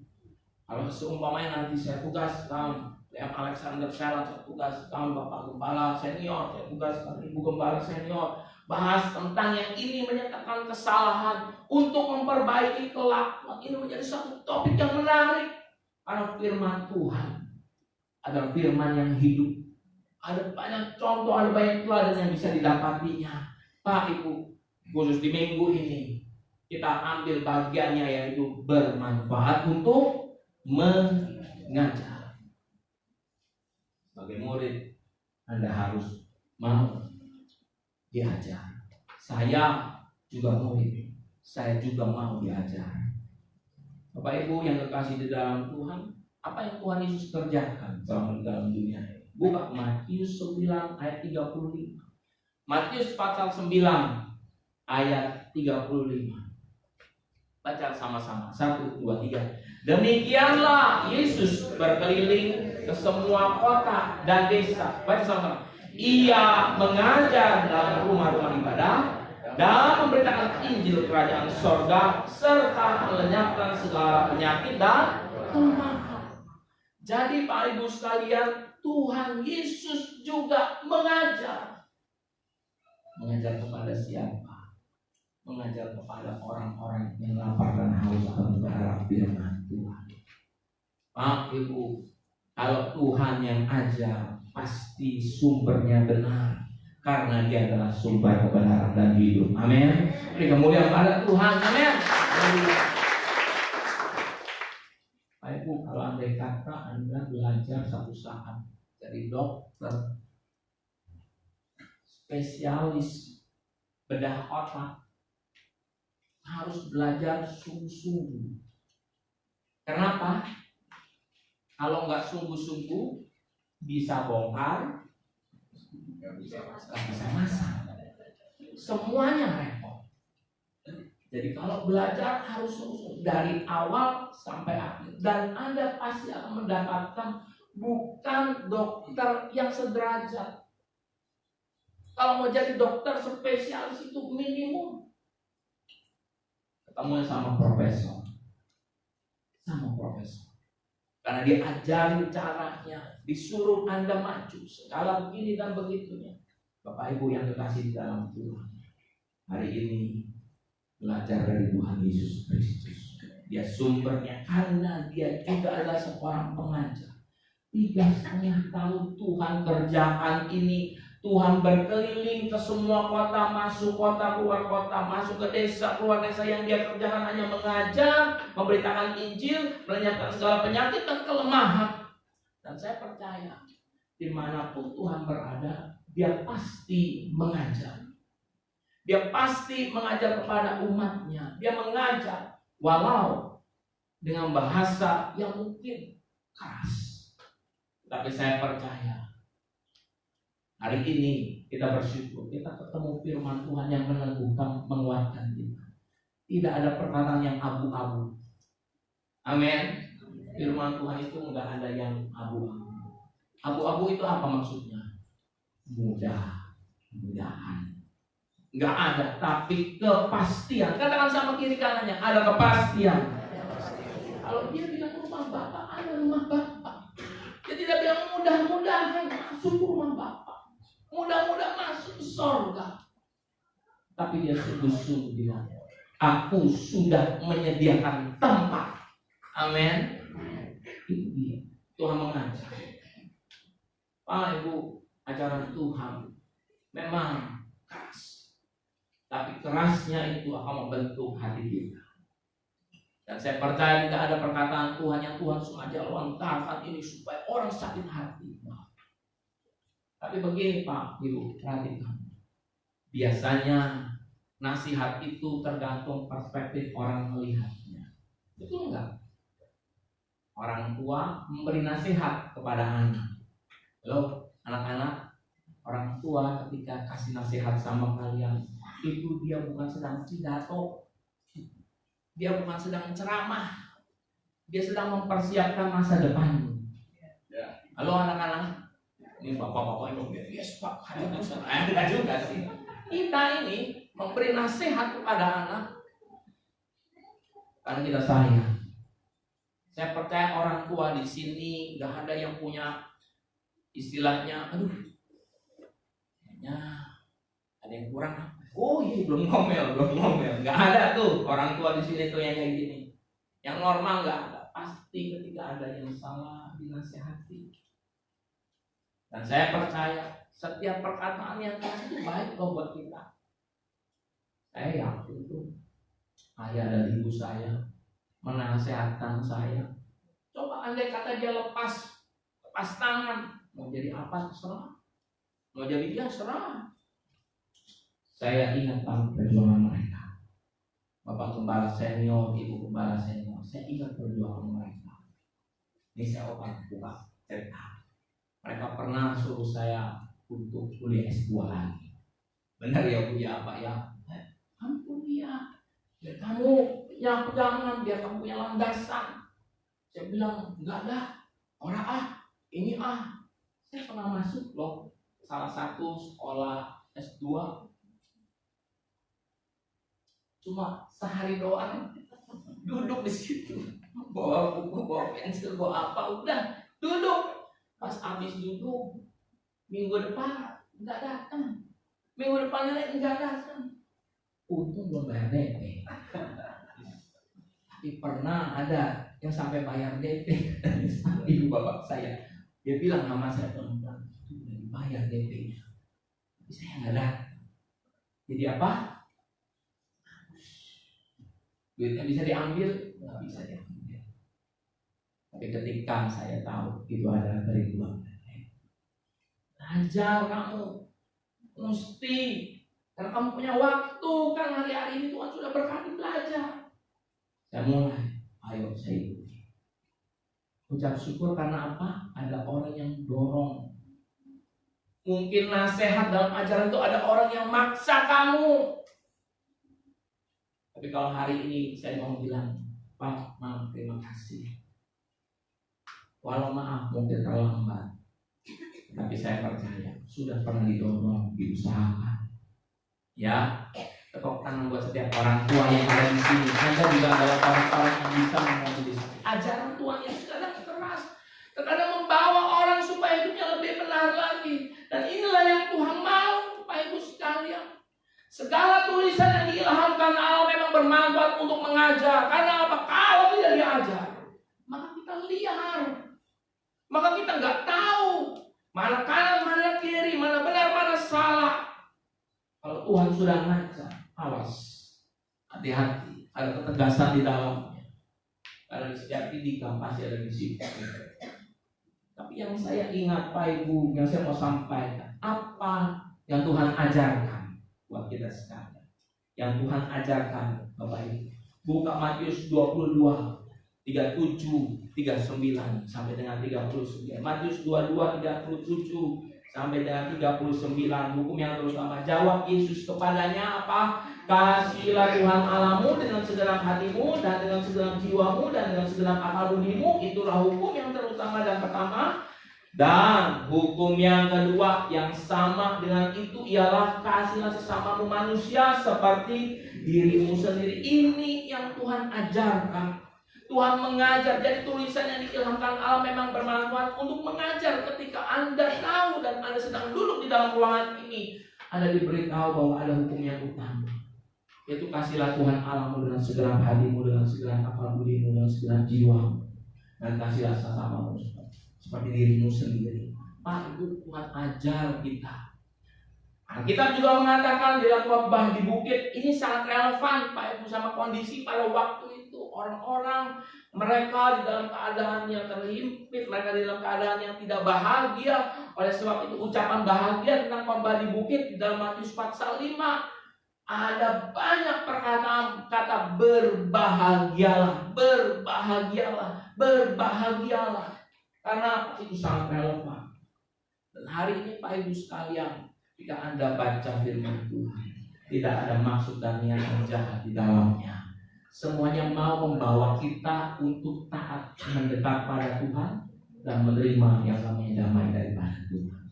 Kalau seumpamanya nanti saya tugas tahun Alexander Sela, saya tugas tahun Bapak Gembala Senior, saya tugas Ibu Gembala Senior, bahas tentang yang ini menyatakan kesalahan untuk memperbaiki kelakuan. Ini menjadi satu topik yang menarik. Karena firman Tuhan adalah firman yang hidup. Ada banyak contoh, ada banyak teladan yang bisa didapatinya. Pak Ibu, khusus di minggu ini kita ambil bagiannya, yaitu bermanfaat untuk mengajar. Sebagai murid, Anda harus mau diajar. Saya juga murid, saya juga mau diajar. Bapak Ibu yang kekasih di dalam Tuhan, apa yang Tuhan Yesus kerjakan selama di dalam dunia ini? Buka Matius 9 ayat 35. Matius pasal 9 ayat 35. Baca sama-sama. 1, 2, 3. Demikianlah Yesus berkeliling ke semua kota dan desa. Baca sama-sama. Ia mengajar dalam rumah-rumah ibadah dan memberitakan Injil kerajaan sorga, serta melenyapkan segala penyakit dan kelemahan. Jadi Pak Ibu sekalian, Tuhan Yesus juga mengajar. Mengajar kepada siapa? Mengajar kepada orang-orang yang lapar dan haus akan berharap firman Tuhan. Pak Ibu, kalau Tuhan yang ajar, pasti sumbernya benar, karena Dia adalah sumber kebenaran dan hidup. Amin. Beri kemuliaan pada Tuhan. Amin. Pak Ibu, kalau andai kata Anda belajar satu saat jadi dokter, spesialis bedah otak, harus belajar sungguh-sungguh. Kenapa? Kalau nggak sungguh-sungguh, bisa bongkar, nggak bisa masang. Semuanya repot. Jadi kalau belajar harus sungguh dari awal sampai akhir. Dan Anda pasti akan mendapatkan bukan dokter yang sederajat. Kalau mau jadi dokter spesialis itu minimum ketemu sama profesor. Karena dia ajarin caranya, disuruh Anda maju segala begini dan begitunya. Bapak Ibu yang kekasih di dalam Tuhan, hari ini belajar dari Tuhan Yesus Kristus. Dia sumbernya, karena Dia juga adalah seorang pengajar. 3,5 tahun Tuhan kerjakan ini. Tuhan berkeliling ke semua kota, masuk kota, keluar kota, masuk ke desa, keluar desa. Yang Dia kerjakan hanya mengajar, memberitakan Injil, melenyapkan segala penyakit dan kelemahan. Dan saya percaya, dimanapun Tuhan berada, Dia pasti mengajar. Dia pasti mengajar kepada umatnya. Dia mengajar, walau dengan bahasa yang mungkin keras. Tapi saya percaya, hari ini kita bersyukur, kita ketemu firman Tuhan yang meneguhkan, menguatkan kita. Tidak ada perkataan yang abu-abu. Amin. Firman Tuhan itu enggak ada yang abu-abu. Abu-abu itu apa maksudnya? Mudah-mudahan. Enggak ada, tapi kepastian. Katakan sama kiri kanannya, ada kepastian. Kalau dia bilang rumah Bapak, ada rumah Bapak. Dia tidak bilang mudah-mudahan masuk ke rumah Bapak, mudah-mudahan masuk ke sorga. Tapi dia sungguh-sungguh bilang, aku sudah menyediakan tempat. Amin. Itu dia. Tuhan mengajar. Pak Ibu, ajaran Tuhan memang keras. Tapi kerasnya itu akan membentuk hati kita. Dan saya percaya tidak ada perkataan Tuhan yang Tuhan sengaja lontarkan ini supaya orang sakit hati. Tapi begini Pak Ibu, perhatikan. Biasanya nasihat itu tergantung perspektif orang melihatnya. Betul enggak? Orang tua memberi nasihat kepada anak. Loh, anak-anak, orang tua ketika kasih nasihat sama kalian, itu dia bukan sedang pidato, dia bukan sedang ceramah, dia sedang mempersiapkan masa depanmu. Halo anak-anak, ini bapak-bapak yang bilang, yes pak, hadir Ustaz. Enggak juga sih. Kita ini memberi nasihat kepada anak karena kita sayang. Saya percaya orang tua di sini nggak ada yang punya istilahnya, aduh, kayaknya ada yang kurang. Oh iya, belum ngomel. Nggak ada tuh orang tua di sini tuh yang kayak gini. Yang normal nggak ada. Pasti ketika ada yang salah dinasehati. Dan saya percaya setiap perkataan yang keras itu baik loh buat kita. Saya yakin tuh ayah dan ibu saya menasehatkan saya. Coba andai kata dia lepas tangan, mau jadi apa terserah, mau jadi dia serah. Saya ingat perjuangan mereka, bapak gembala senior, ibu gembala senior. Saya ingat perjuangan mereka. Ini saya buka cerita. Mereka pernah suruh saya untuk kuliah S2 lagi. Benar ya Bu ya, Pak ya? Kamu kuliah, biar kamu punya pegangan, biar kamu punya landasan. Saya bilang enggak lah, ini Saya pernah masuk loh salah satu sekolah S2. Cuma sehari doang, duduk di situ, bawa buku, bawa pensil, bawa apa, udah duduk. Pas habis duduk, minggu depan nggak datang, minggu depannya lagi nggak datang. Untung belum bayar DP. Tapi pernah ada yang sampai bayar DP. Ibu bapak saya, dia bilang sama saya, perempuan itu udah dibayar DP, tapi saya nggak datang. Jadi apa? Duitnya bisa diambil, nggak bisa diambil. Tapi ketika saya tahu itu adalah dari Tuhan, belajar kamu mesti, karena kamu punya waktu kan, hari-hari ini Tuhan sudah berkati belajar. Saya mulai, ayo saya ikuti. Ucap syukur karena apa? Ada orang yang dorong. Mungkin nasihat dalam ajaran itu ada orang yang maksa kamu. Tapi kalau hari ini saya mau bilang, Pak, maaf, terima kasih. Walau maaf mungkin terlambat, tapi saya percaya sudah pernah didorong, diusahakan. Ya, tepuk tangan buat setiap orang tua yang ada di sini. Anda juga adalah orang-orang yang bisa memobilisasi ajaran Tuhan yang kadang keras, terkadang membawa orang supaya hidupnya lebih benar lagi. Dan inilah yang Tuhan mau, Bapak Ibu sekalian. Segala tulisan yang diilhamkan Allah memang bermanfaat untuk mengajar. Karena apa? Kalau tidak diajar, maka kita liar. Maka kita nggak tahu mana kanan, mana kiri, mana benar, mana salah. Kalau Tuhan sudah ngajar, awas, hati-hati, ada ketegasan di dalamnya. Karena di setiap tindakan pasti ada disiplin. Tapi yang saya ingat Pak Ibu, yang saya mau sampaikan, apa yang Tuhan ajarkan buat kita sekalian, yang Tuhan ajarkan Bapak Ibu. Buka Matius 22 37 39 sampai dengan 39. Matius 22 37 sampai dengan 39. Hukum yang terutama, jawab Yesus kepadanya apa? Kasihilah Tuhan Allahmu dengan segenap hatimu dan dengan segenap jiwamu dan dengan segenap akal budimu. Itulah hukum yang terutama dan pertama. Dan hukum yang kedua yang sama dengan itu ialah kasihilah sesamamu manusia seperti dirimu sendiri. Ini yang Tuhan ajarkan. Tuhan mengajar. Jadi tulisan yang diilhamkan Allah memang bermanfaat untuk mengajar. Ketika Anda tahu dan Anda sedang duduk di dalam ruangan ini, Anda diberitahu bahwa ada hukum yang utama, yaitu kasihlah Tuhan Allahmu dengan segenap hatimu, dengan segenap akal budimu, dengan segenap jiwamu, dan kasihlah sesamamu seperti dirimu sendiri. Pak, itu Tuhan ajar kita. Alkitab juga mengatakan di dalam khotbah di bukit ini sangat relevan Pak Ibu sama kondisi pada waktu itu. Orang-orang mereka di dalam keadaan yang terhimpit, mereka di dalam keadaan yang tidak bahagia. Oleh sebab itu ucapan bahagia tentang khotbah di bukit di dalam Matius 4:5 ada banyak perkataan kata berbahagialah, berbahagialah, berbahagialah. Karena itu sangat relevan. Dan hari ini Pak Ibu sekalian, jika Anda baca firman Tuhan, tidak ada maksud dan niat yang jahat di dalamnya. semuanya mau membawa kita untuk taat mendekat pada Tuhan dan menerima yang namanya damai daripada Tuhan.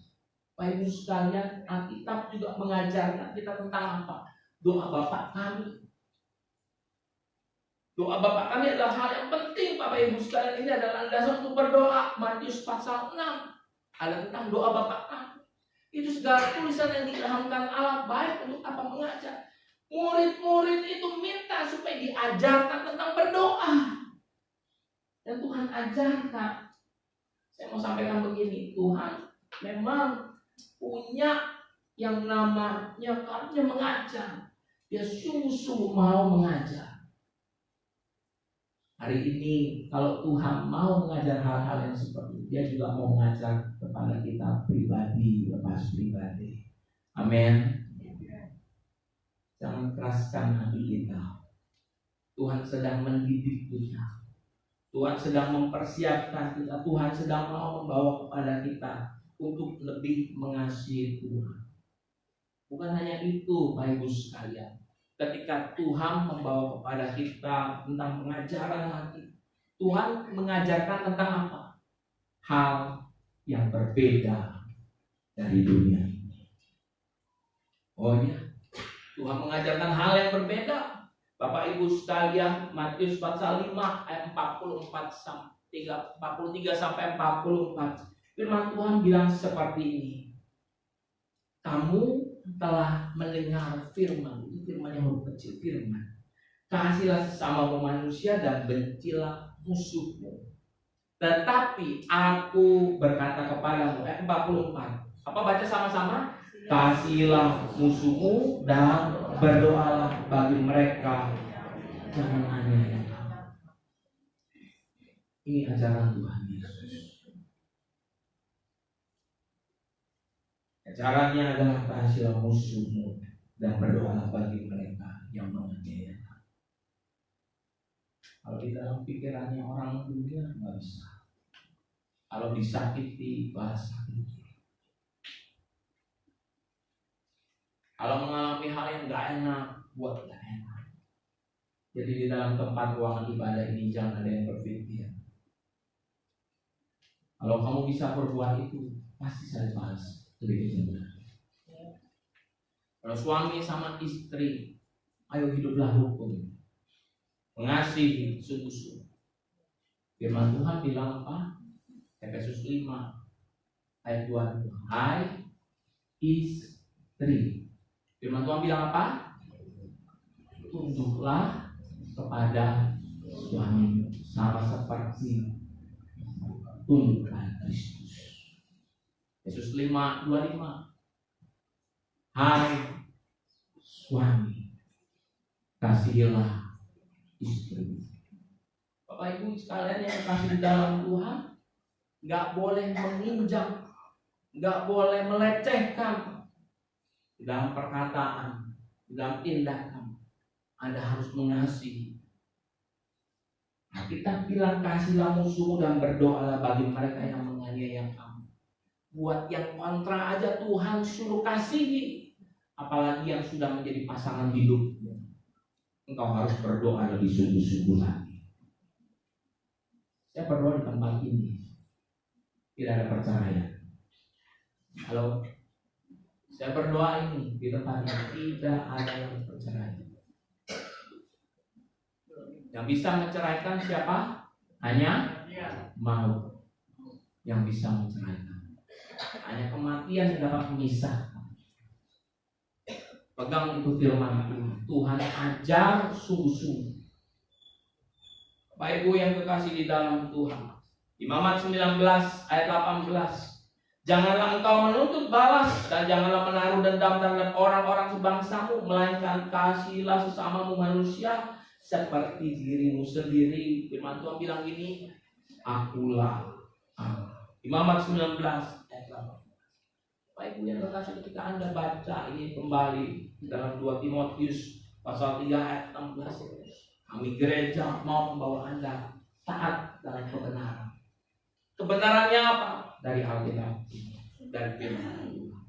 Bapak Ibu sekalian, Alkitab juga mengajarkan kita tentang apa? Doa Bapa kami. Doa Bapa kami adalah hal yang penting, Bapak Ibu sekalian. Ini adalah dasar untuk berdoa. Matius pasal 6 ada tentang doa Bapa kami. Itu segala tulisan yang diilhamkan Allah baik untuk apa mengajar. Murid-murid itu minta supaya diajarkan tentang berdoa. Dan Tuhan ajarkan. Saya mau sampaikan begini, Tuhan memang punya yang namanya karunia mengajar. Dia sungguh-sungguh mau mengajar. Hari ini kalau Tuhan mau mengajar hal-hal yang seperti itu, dia juga mau mengajar kepada kita pribadi, lepas pribadi. Amin. Jangan keraskan hati kita. Tuhan sedang mendidik kita. Tuhan sedang mempersiapkan kita. Tuhan sedang mau membawa kepada kita untuk lebih mengasihi Tuhan. Bukan hanya itu, Bapak Ibu sekalian. Ketika Tuhan membawa kepada kita tentang pengajaran hati, Tuhan mengajarkan tentang apa? Hal yang berbeda dari dunia ini. Oh ya, Tuhan mengajarkan hal yang berbeda. Bapak Ibu sekalian, Matius pasal 5 ayat 43 sampai 44. Firman Tuhan bilang seperti ini. Kamu telah mendengar firman. Ini firman yang huruf kecil, firman. Kasihilah sesamamu manusia dan bencilah musuhmu. Tetapi aku berkata kepadamu, ayat 44. Apa baca sama-sama? Kasihilah musuhmu dan berdoalah bagi mereka. Jangan aniaya. Ini ajaran Tuhan Yesus. Caranya adalah kasihilah musuhmu dan berdoalah bagi mereka yang menganiaya. Kalau di dalam pikirannya orang dunia nggak bisa. Kalau disakiti, bahas sakiti. Kalau mengalami hal yang nggak enak, buat nggak enak. Jadi di dalam tempat ruangan ibadah ini jangan ada yang berpikir. Kalau kamu bisa berbuat itu, pasti saya bahas. Kalau suami sama istri, ayo hiduplah rukun, mengasihi sungguh-sungguh. Firman Tuhan bilang apa? Efesus 5 ayat 22. Hai istri, firman Tuhan bilang apa? Tunduklah kepada suami sama seperti tunduklah Kristus. Yesus 5:25. Hai suami, kasihilah istri. Bapak Ibu sekalian yang kasih di dalam Tuhan, nggak boleh menginjak, nggak boleh melecehkan di dalam perkataan, di dalam tindakan. Anda harus mengasihi. Nah, kita bilang kasihilah musuhmu dan berdoalah bagi mereka yang menganiaya kamu. Buat yang kontra aja Tuhan suruh kasihi, apalagi yang sudah menjadi pasangan hidup. Engkau harus berdoa lebih sungguh-sungguh lagi. Saya berdoa di tempat ini tidak ada perceraian. Kalau saya berdoa ini di tempat ini tidak ada yang perceraian. Yang bisa menceraikan siapa? Hanya maut yang bisa menceraikan. Hanya kematian yang dapat memisahkan. Pegang itu firman Tuhan. Tuhan ajar sungguh-sungguh. Bapak Ibu yang kekasih di dalam Tuhan. Imamat 19 ayat 18. Janganlah engkau menuntut balas dan janganlah menaruh dendam terhadap orang-orang sebangsamu, melainkan kasihilah sesamamu manusia seperti dirimu sendiri. Firman Tuhan bilang gini, akulah Allah. Imamat 19 ayat 18. Bapak Ibu yang terkasih, ketika Anda baca ini kembali dalam 2 Timotius pasal 3 ayat 16, kami gereja mau membawa Anda taat dalam kebenaran. Kebenarannya apa? Dari Alkitab, dari firman Tuhan.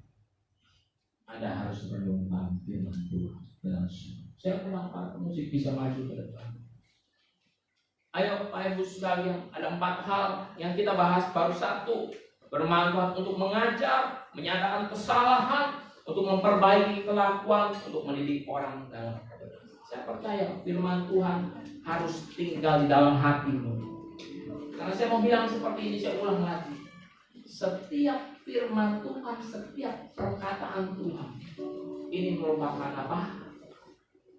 Anda harus merenungkan firman Tuhan dalam semua. Saya pulang para musik bisa maju ke depan. Ayo Bapak Ibu sekalian, ada 4 hal yang kita bahas, baru 1 bermanfaat untuk mengajar, menyatakan kesalahan, untuk memperbaiki kelakuan, untuk mendidik orang dalam kebenaran. Saya percaya firman Tuhan harus tinggal di dalam hatimu. Karena saya mau bilang seperti ini, saya ulang lagi. Setiap firman Tuhan, setiap perkataan Tuhan, ini merupakan apa?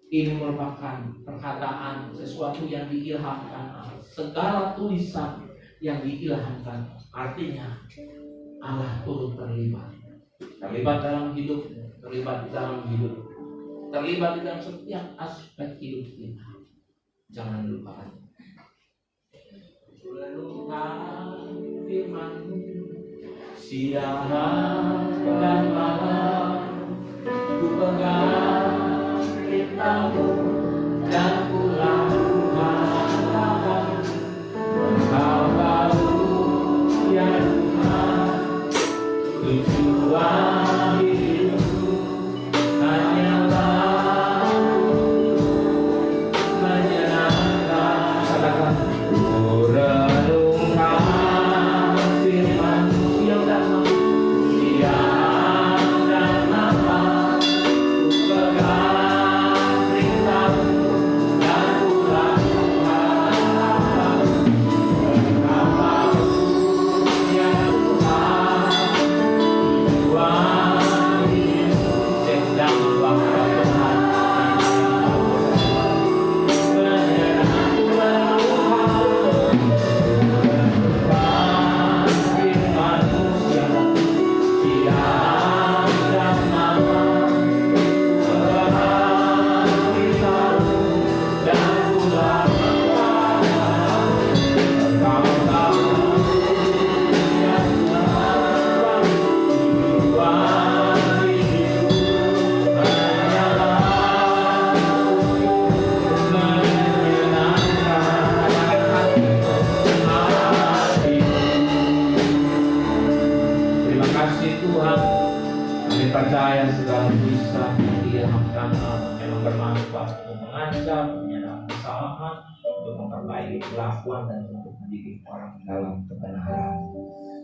Ini merupakan perkataan sesuatu yang diilhamkan Allah. Segala tulisan yang diilhamkan, artinya Allah turut terlibat dalam hidup, terlibat dalam setiap aspek hidup kita. Jangan lupa renungkan firman-Mu siang dan malam, ku pegang perintah-Mu dan ku lakukan. Engkau tahu ya Tuhan, tujuan hidupku hanyalah menyenangkan. Katakan, ku renungkan firman-Mu siang dan malam, ku pegang perintah-Mu dan ku lakukan. Engkau tahu ya Tuhan, tujuan hidupku. Sedang luapkan Tuhan percaya segala bisa diilhamkan Allah, memang bermanfaat untuk mengajar, menyatakan kesalahan, untuk memperbaiki kelakuan dan untuk mendidik orang dalam kebenaran.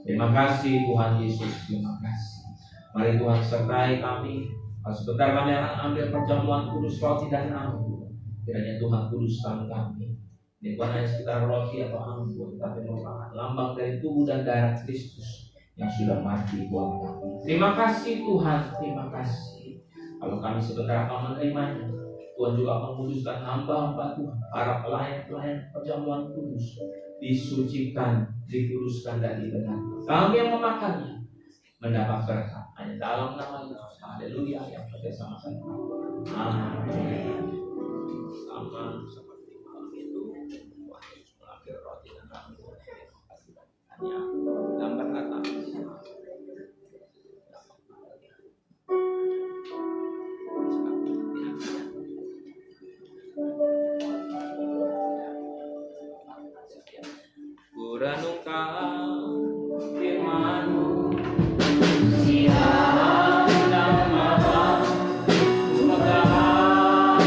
Terima kasih Tuhan Yesus, terima kasih. Mari Tuhan sertai kami. Sebentar kami akan ambil perjamuan kudus roti dan anggur. Kiranya Tuhan kuduskan kami. Ini bukan hanya sekedar roti atau anggur, tapi merupakan lambang dari tubuh dan darah Kristus yang sudah mati buat kami. Terima kasih Tuhan, terima kasih. Kalau kami sebentar akan menerimanya, Tuhan juga menguduskan hamba-hamba Tuhan, para pelayan-pelayan perjamuan kudus, disucikan, dikuduskan dan dibenarkan. Kami yang memakannya mendapat berkat hanya dalam nama Yesus. Haleluya, yang bersama-sama. Amin. Sama seperti malam itu, Tuhan Yesus mengambil roti dan anggur. Hanya gambar kata. Renungkan firman-Mu siang dan malam, ku pegang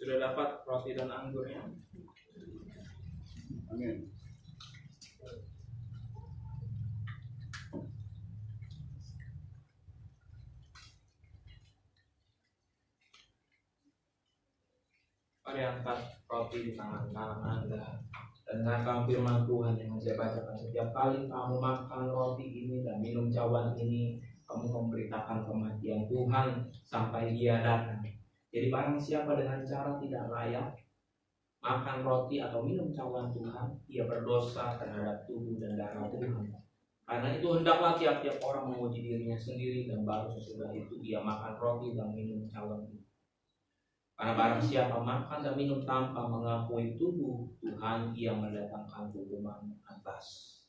Sudah dapat roti dan anggurnya? Amin. Mari angkat roti di tangan kanan Anda dan dengarkan firman Tuhan yang saya bacakan. Setiap kali kamu makan roti ini dan minum cawan ini, kamu memberitakan kematian Tuhan sampai Dia datang. Jadi barang siapa dengan cara tidak layak makan roti atau minum cawan Tuhan, ia berdosa terhadap tubuh dan darah Tuhan. Karena itu hendaklah tiap-tiap orang menguji dirinya sendiri, dan baru sesudah itu ia makan roti dan minum cawan itu. Karena barang siapa makan dan minum tanpa mengakui tubuh Tuhan, ia mendatangkan hukuman atas.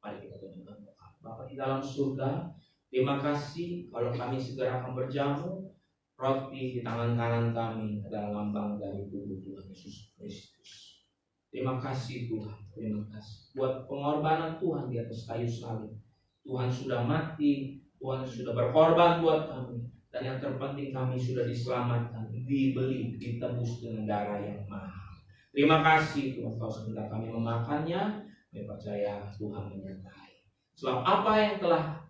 Mari kita tunjukkan doa. Bapa di dalam surga, terima kasih kalau kami segera akan berjamu. Roti di tangan kanan kami adalah lambang dari tubuh Tuhan Yesus Kristus. Terima kasih Tuhan, terima kasih buat pengorbanan Tuhan di atas kayu salib. Tuhan sudah mati, Tuhan sudah berkorban buat kami. Dan yang terpenting kami sudah diselamatkan, dibeli, ditebus dengan darah yang mahal. Terima kasih Tuhan, kau sebentar kami memakannya, kami percaya Tuhan menyertai. Sebab apa yang telah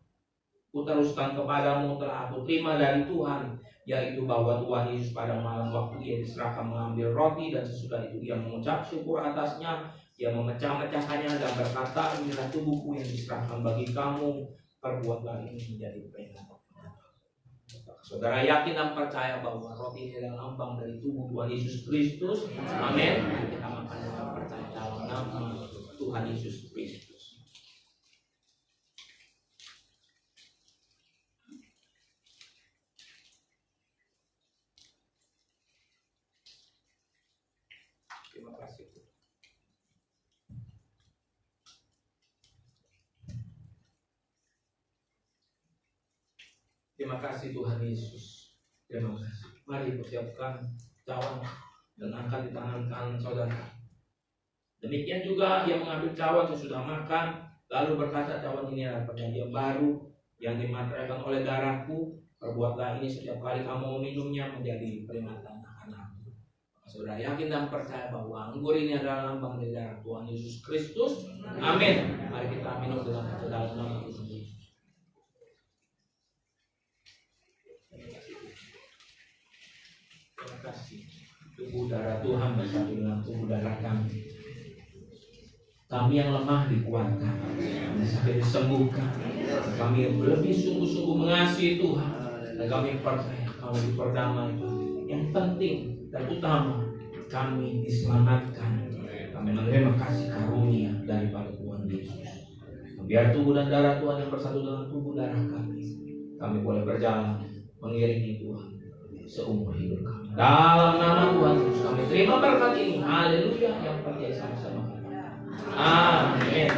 kuteruskan kepadamu telah aku terima dari Tuhan, yaitu bahwa Tuhan Yesus pada malam waktu ia diserahkan mengambil roti, dan sesudah itu ia mengucap syukur atasnya, ia memecah-mecahkannya dan berkata, inilah tubuhku yang diserahkan bagi kamu, perbuatlah ini menjadi peringatan. Saudara yakin dan percaya bahwa roti ini adalah lambang dari tubuh Tuhan Yesus Kristus. Amin. Kita makan dengan percaya dalam nama Tuhan Yesus Kristus. Terima kasih. Terima kasih Tuhan Yesus. Terima kasih. Mari persiapkan cawan dan angkat di tangan kanan saudara. Demikian juga ia mengambil cawan sesudah makan, lalu berkata, cawan ini adalah perjanjian baru yang dimateraikan oleh darahku. Perbuatlah ini setiap kali kamu meminumnya menjadi peringatan akan aku. Saudara yakin dan percaya bahwa anggur ini adalah lambang dari darah Tuhan Yesus Kristus. Amin. Mari kita minum dengan dalam nama Tuhan Yesus. Terima kasih. Tubuh darah Tuhan bersatu dengan tubuh darah kami. Kami yang lemah dikuatkan, kami sakit disembuhkan. Kami lebih sungguh-sungguh mengasihi Tuhan, dan kami percaya kami diperdamai. Yang penting dan utama, kami diselamatkan. Kami menerima kasih karunia daripada Tuhan Yesus. Biar tubuh dan darah Tuhan yang bersatu dengan tubuh darah kami boleh berjalan mengiringi Tuhan seumur hidup kami. Dalam nama Tuhan Yesus kami terima berkat ini. Haleluya. Yang percaya sama-sama. Amin.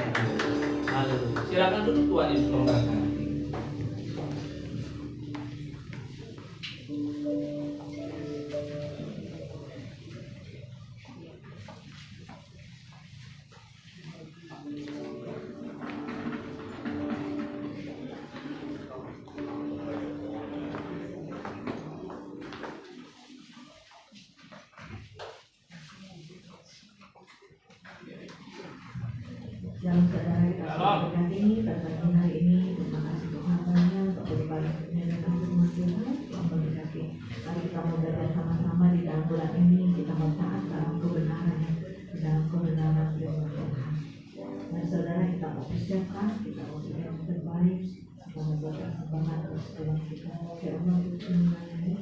Haleluya. Silakan duduk, Tuhan Yesus memberkati. Dalam saudara kita berkati pada hari ini, terima kasih Tuhan banyak untuk berbalik mendengarkan firman Tuhan yang memberkati. Mari kita mau belajar sama-sama di dalam bulan ini, kita mentaat dalam kebenaran, di dalam kebenaran firman Tuhan. Dan saudara kita mau persiapkan, kita mau yang terbaik, kita mau berpersembahan terus dalam kita. Ya Allah, kita mengenai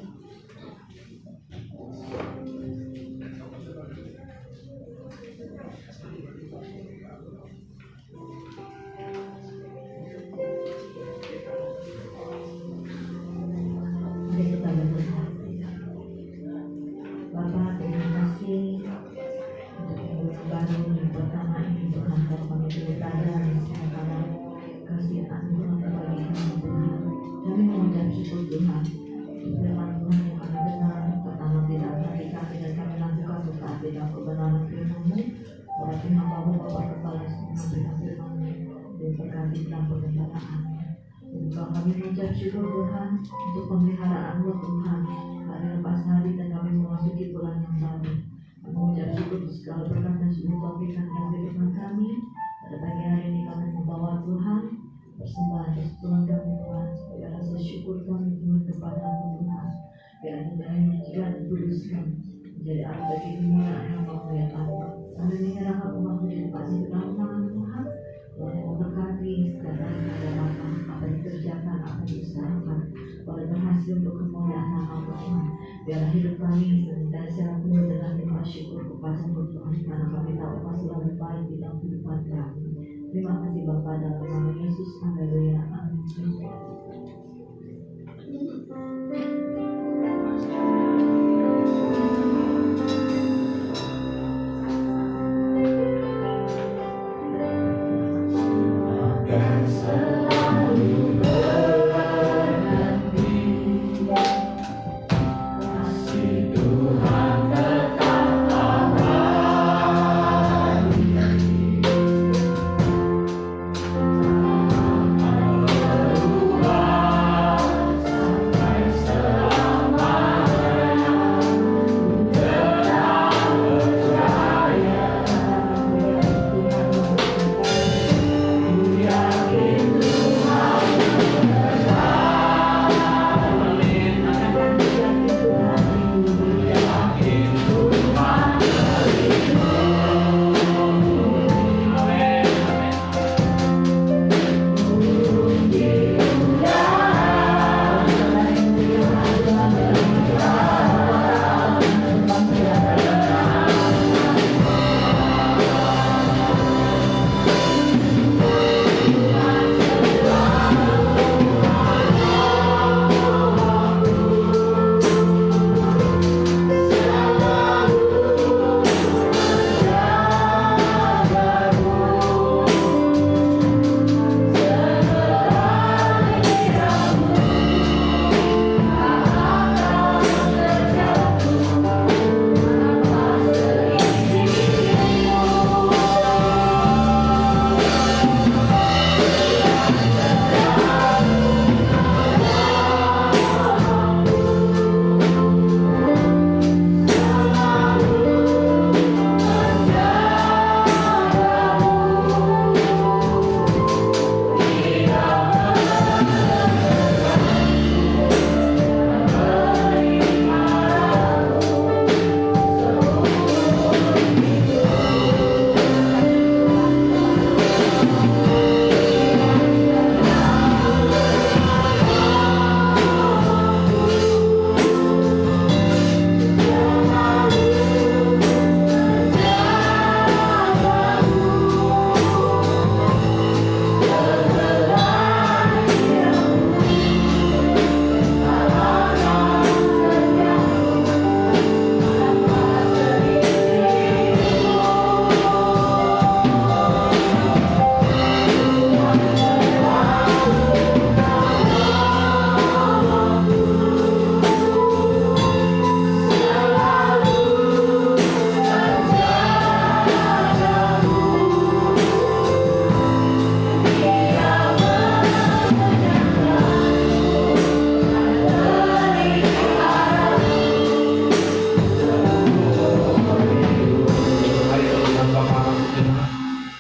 kami mengucap syukur Tuhan untuk pemeliharaan-Mu Tuhan. hari lepas hari dan kami memasuki bulan yang baru. Kami mengucap syukur segala berkat dan seluruh topik yang kehidupan kami. Pada pagi hari ini kami membawa Tuhan persembahan Tuhan kami Tuhan, supaya rasa syukur kami Tuhan kepada-Mu Tuhan. Biar kami menjaga dan kuduskan menjadi alat bagi kemuliaan yang memuliakan. Hari ini rahmat umat di tempatnya ke dalam tangan Tuhan. Tuhan yang memberkati segala yang ada mata, apa yang dikerjakan, apa yang diusahakan, boleh berhasil untuk kemuliaan nama Tuhan. Biarlah hidup kami senantiasa penuh dengan limpah syukur kepada-Mu Tuhan, karena kami tahu Engkau selalu baik di dalam kehidupan kami. Terima kasih Bapa dalam nama Yesus. Haleluya. Amin.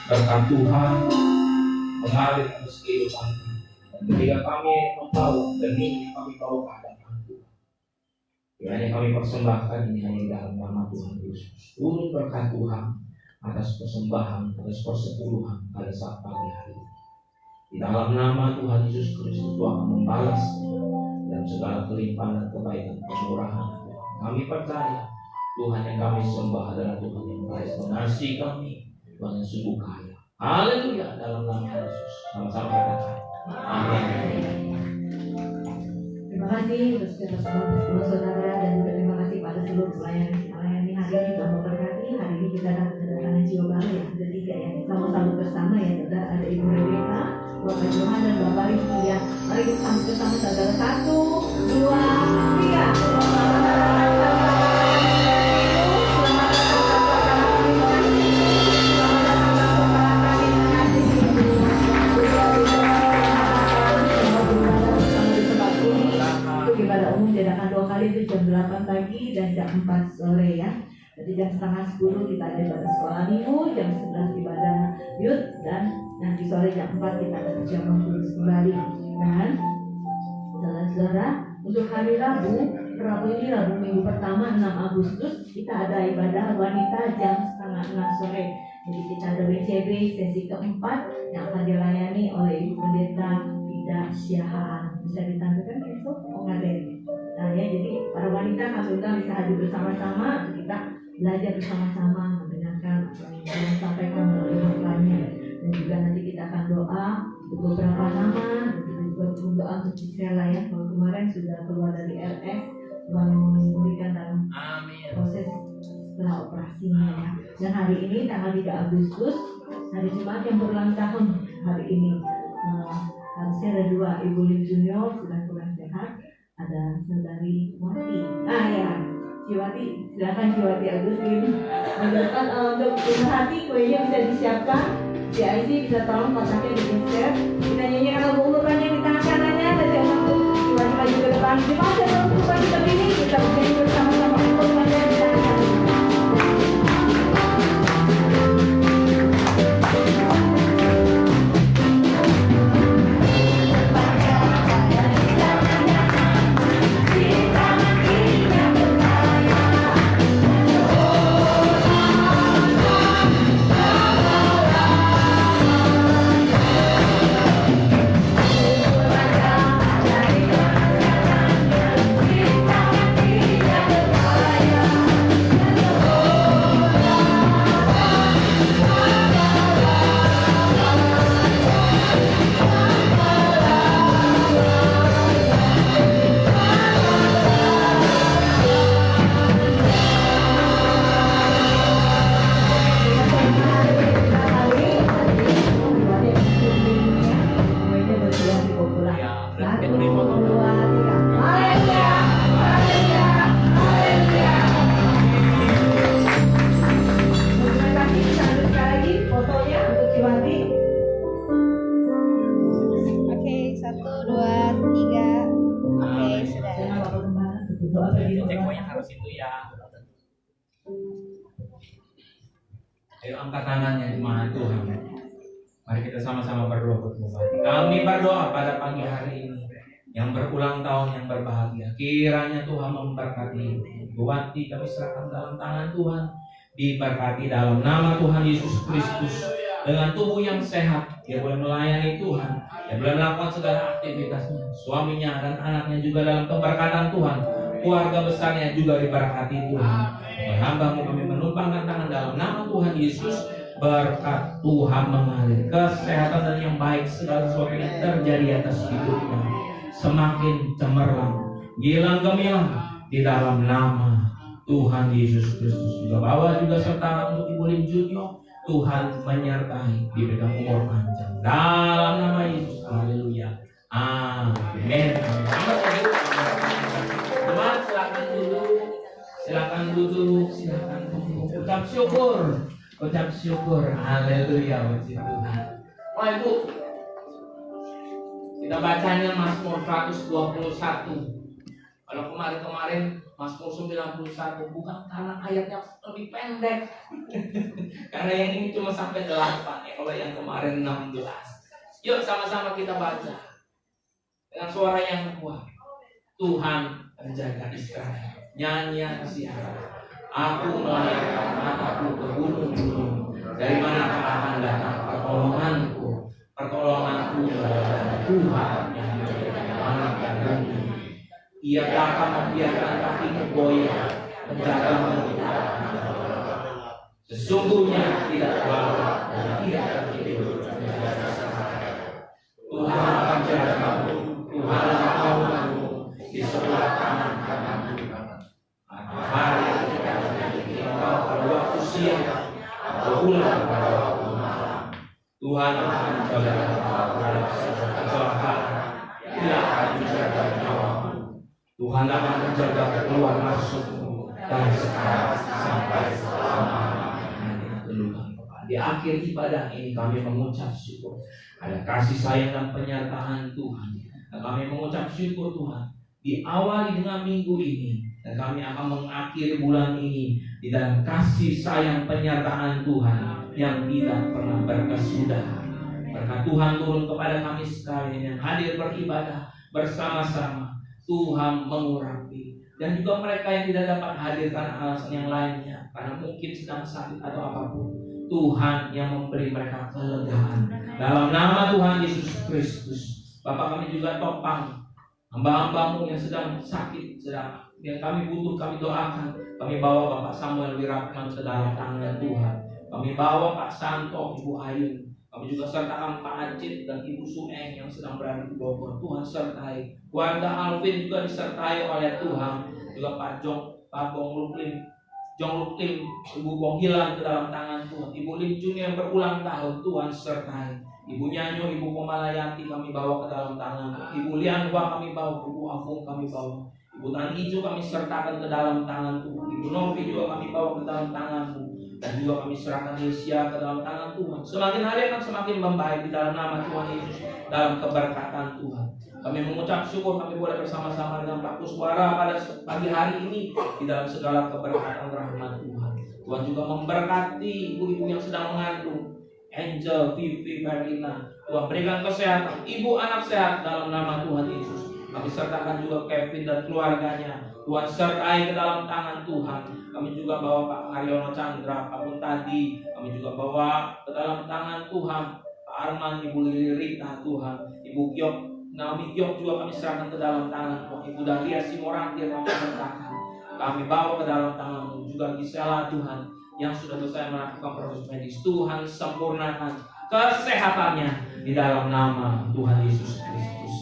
Berkat Tuhan mengalir atas kehidupan kami. Dan ketika kami membawa dan ini kami bawa ke hadapan Tuhan, kiranya kami persembahkan ini hanya dalam nama Tuhan Yesus. Turun berkat Tuhan atas persembahan, atas persepuluhan pada saat pagi hari ini. Di dalam nama Tuhan Yesus Kristus, Tuhan akan membalas dan segala kelimpahan dan kebaikan kemurahan Tuhan. Kami percaya Tuhan yang kami sembah adalah Tuhan yang baik, mengasihi kami, Tuhan yang sungguh kaya. Haleluya, dalam nama Yesus. Sama-sama katakan amin. Terima kasih untuk setiap saudara dan juga terima kasih pada seluruh pelayan hari ini Tuhan memberkati. Hari ini kita akan kedatangan jiwa baru yang ketiga ya. Kita mau sambut bersama ya saudara. Ada Ibu Rebecca, Bapak Johan dan Bapak Rizky ya. Mari kita sambut bersama saudara. 1, 2, 3. Ibadah umum diadakan 2 kali hari itu jam 8 pagi dan jam 4 sore ya. Jadi jam setengah 10 kita ada ibadah sekolah minggu, jam 11 ibadah youth, dan nanti sore jam 4 kita ada perjamuan kudus kembali. Dan saudara-saudara, untuk hari Rabu ini Rabu minggu pertama 6 Agustus kita ada ibadah wanita jam setengah 6 sore. Jadi kita ada WCB sesi keempat yang akan dilayani oleh Ibu Pendeta Ida Syahaan. Bisa ditampilkan besok pengadaan. Nah ya, jadi para wanita kami undang bisa hadir bersama-sama, kita belajar bersama-sama mendengarkan apa yang disampaikan melalui khotbahnya. Dan juga nanti kita akan doa untuk beberapa nama, dan juga doa untuk Israel ya. Kalau kemarin sudah keluar dari RS, Tuhan memberikan dalam proses setelah operasinya ya. Dan hari ini tanggal 3 Agustus, hari Jumat yang berulang tahun hari ini. Harusnya ada 2, Ibu Lim Junior sudah kurang sehat, ada saudari Wati. Ya, Ciwati, silakan Ciwati Agustin. Untuk hati kuenya bisa disiapkan. CIC bisa tolong kotaknya digeser. Kita nyanyikan lagu ulurannya di tangan kanannya. Saya untuk Ciwati maju ke depan. Terima kasih untuk kita ini. Kita bernyanyi bersama-sama ulurannya di tangan kanannya. Ayo angkat tangannya di mana Tuhan. Mari kita sama-sama berdoa buat Bupati. Kami berdoa pada pagi hari ini yang berulang tahun yang berbahagia. Kiranya Tuhan memberkati Bupati, kami serahkan dalam tangan Tuhan. Diberkati dalam nama Tuhan Yesus Kristus. Dengan tubuh yang sehat, dia boleh melayani Tuhan. Dia boleh melakukan segala aktivitasnya. Suaminya dan anaknya juga dalam keberkatan Tuhan. Keluarga besarnya juga diberkati Tuhan. Hamba-Mu kami menumpangkan tangan dalam nama Tuhan Yesus. Berkat Tuhan mengalir, kesehatan dan yang baik, segala sesuatu yang terjadi atas hidupnya semakin cemerlang, gilang gemilang di dalam nama Tuhan Yesus Kristus. Juga bawa juga serta untuk Ibu Lim Junior, Tuhan menyertai, diberikan umur panjang dalam nama Yesus. Haleluya. Amin. Teman, silakan duduk. Silakan duduk. Ucap syukur. Ucap syukur. Haleluya. Puji Tuhan. Oh Ibu, kita bacanya Mazmur 121. Kalau kemarin Mazmur 91 bukan karena ayatnya lebih pendek. Karena yang ini cuma sampai 8 ya. Kalau yang kemarin 16. Yuk sama-sama kita baca dengan suara yang kuat. Tuhan menjaga Israel. Nyanyian siapa? Aku melayangkan mataku ke gunung-gunung. Dari manakah akan datang pertolonganku? Pertolonganku dari Tuhan yang menjadikan langit dan bumi. Ia akan membiarkan kakimu goyah, menjagamu. Sesungguhnya tidak terlambat dan tidak tertidur. Tuhan akan jagamu, Tuhan akan menolongmu di sebelah kanan kananmu. Hari ketika engkau pada waktu siang atau pulang pada waktu malam, Tuhan akan menjaga engkau dari segala kecelakaan. Tidak akan menjaga nyawamu. Tuhan akan menjaga keluar masukmu dari sekarang sampai selama-lamanya. Di akhir ibadah ini kami mengucap syukur ada kasih sayang dan penyertaan Tuhan. Dan kami mengucap syukur Tuhan diawali dengan minggu ini, dan kami akan mengakhiri bulan ini di dalam kasih sayang penyertaan Tuhan yang tidak pernah berkesudahan. Berkat Tuhan turun kepada kami sekalian yang hadir beribadah bersama-sama. Tuhan mengurapi, dan juga mereka yang tidak dapat hadir karena alasan yang lainnya, karena mungkin sedang sakit atau apapun, Tuhan yang memberi mereka kelegaan. Dalam nama Tuhan Yesus Kristus, Bapa, kami juga topang hamba-hambamu yang sedang sakit, yang kami butuh, kami doakan. Kami bawa Bapak Samuel Wiratman ke dalam tangan Tuhan. Kami bawa Pak Santo, Ibu Ayun. Kami juga sertakan Pak Ajit dan Ibu Sueng yang sedang berada di Bogor. Tuhan sertai. Keluarga Alvin juga disertai oleh Tuhan. Juga Pak Bong Luklim, Ibu Bonghilan ke dalam tangan Tuhan. Ibu Lim Jun yang berulang tahun, Tuhan sertai. Ibu Nyanyo, Ibu Pemalayati kami bawa ke dalam tangan. Ibu Lianwa kami bawa, Ibu Afung kami bawa. Ibu Tan Ijo kami sertakan ke dalam tangan Tuhan. Ibu Novi juga kami bawa ke dalam tangan-Mu. Dan juga kami serahkan Yesia ke dalam tangan Tuhan. Semakin hari akan semakin membaik di dalam nama Tuhan Yesus, dalam keberkatan Tuhan. Kami mengucap syukur kami boleh bersama-sama dengan Pak Kuswara pada pagi hari ini di dalam segala keberkatan rahmat Tuhan. Tuhan juga memberkati ibu-ibu yang sedang mengandung, Angel, Vivi, Verlina. Tuhan berikan kesehatan, ibu anak sehat dalam nama Tuhan Yesus. Kami sertakan juga Kevin dan keluarganya. Tuhan sertai ke dalam tangan Tuhan. Kami juga bawa Pak Haryono Chandra, Pak Muntadi. Kami juga bawa ke dalam tangan Tuhan Pak Arman, Ibu Lili Rita, Tuhan. Ibu Gyok, Naomi Gyok juga kami serahkan ke dalam tangan Tuhan. Ibu Dahlia Simorang yang kami sertakan. Kami bawa ke dalam tangan-Mu. Juga Gisela, Tuhan, yang sudah selesai melakukan proses medis. Tuhan sempurnakan kesehatannya di dalam nama Tuhan Yesus Kristus.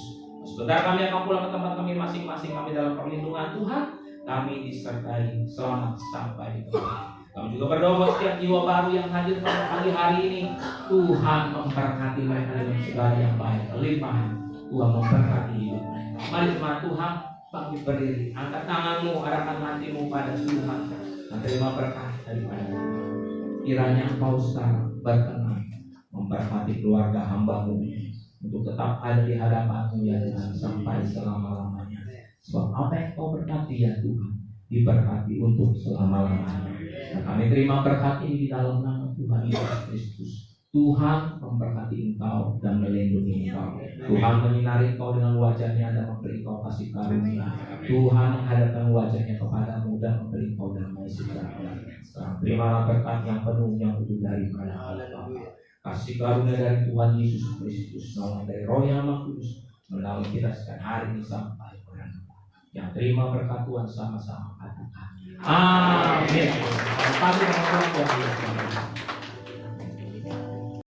Sebentar kami akan pulang ke tempat kami masing-masing. Kami dalam perlindungan Tuhan. Kami disertai selamat sampai di tempat. Kami juga berdoa buat setiap jiwa baru yang hadir pada pagi hari ini. Tuhan memberkati mereka dengan segala yang baik, kelimpahan. Tuhan memberkati hidup mereka. Mari jemaat Tuhan, bangkit berdiri, angkat tanganmu, arahkan hatimu pada Tuhan, dan terima berkat daripada Tuhan. Kiranya Engkau sekarang berkenan memberkati keluarga hamba-Mu untuk tetap ada di hadapan-Mu ya Tuhan sampai selama-lamanya. Sebab apa yang Kau berkati ya Tuhan, diberkati untuk selama-lamanya. Dan kami terima berkat ini di dalam nama Tuhan Yesus Kristus. Tuhan memberkati Engkau dan melindungi Engkau. Tuhan menyinari Engkau dengan wajah-Nya dan memberi Engkau kasih karunia. Tuhan menghadapkan wajah-Nya kepadamu dan memberi Engkau damai sejahtera. Sekarang terimalah berkat yang penuh yang utuh daripada Allah Bapa. Kasih karunia dari Tuhan Yesus Kristus, nolong dari Roh yang Maha Kudus, melalui kita sekarang hari ini sampai berapa. Yang terima berkat Tuhan sama-sama katakan amin. Selamat pagi teman-teman.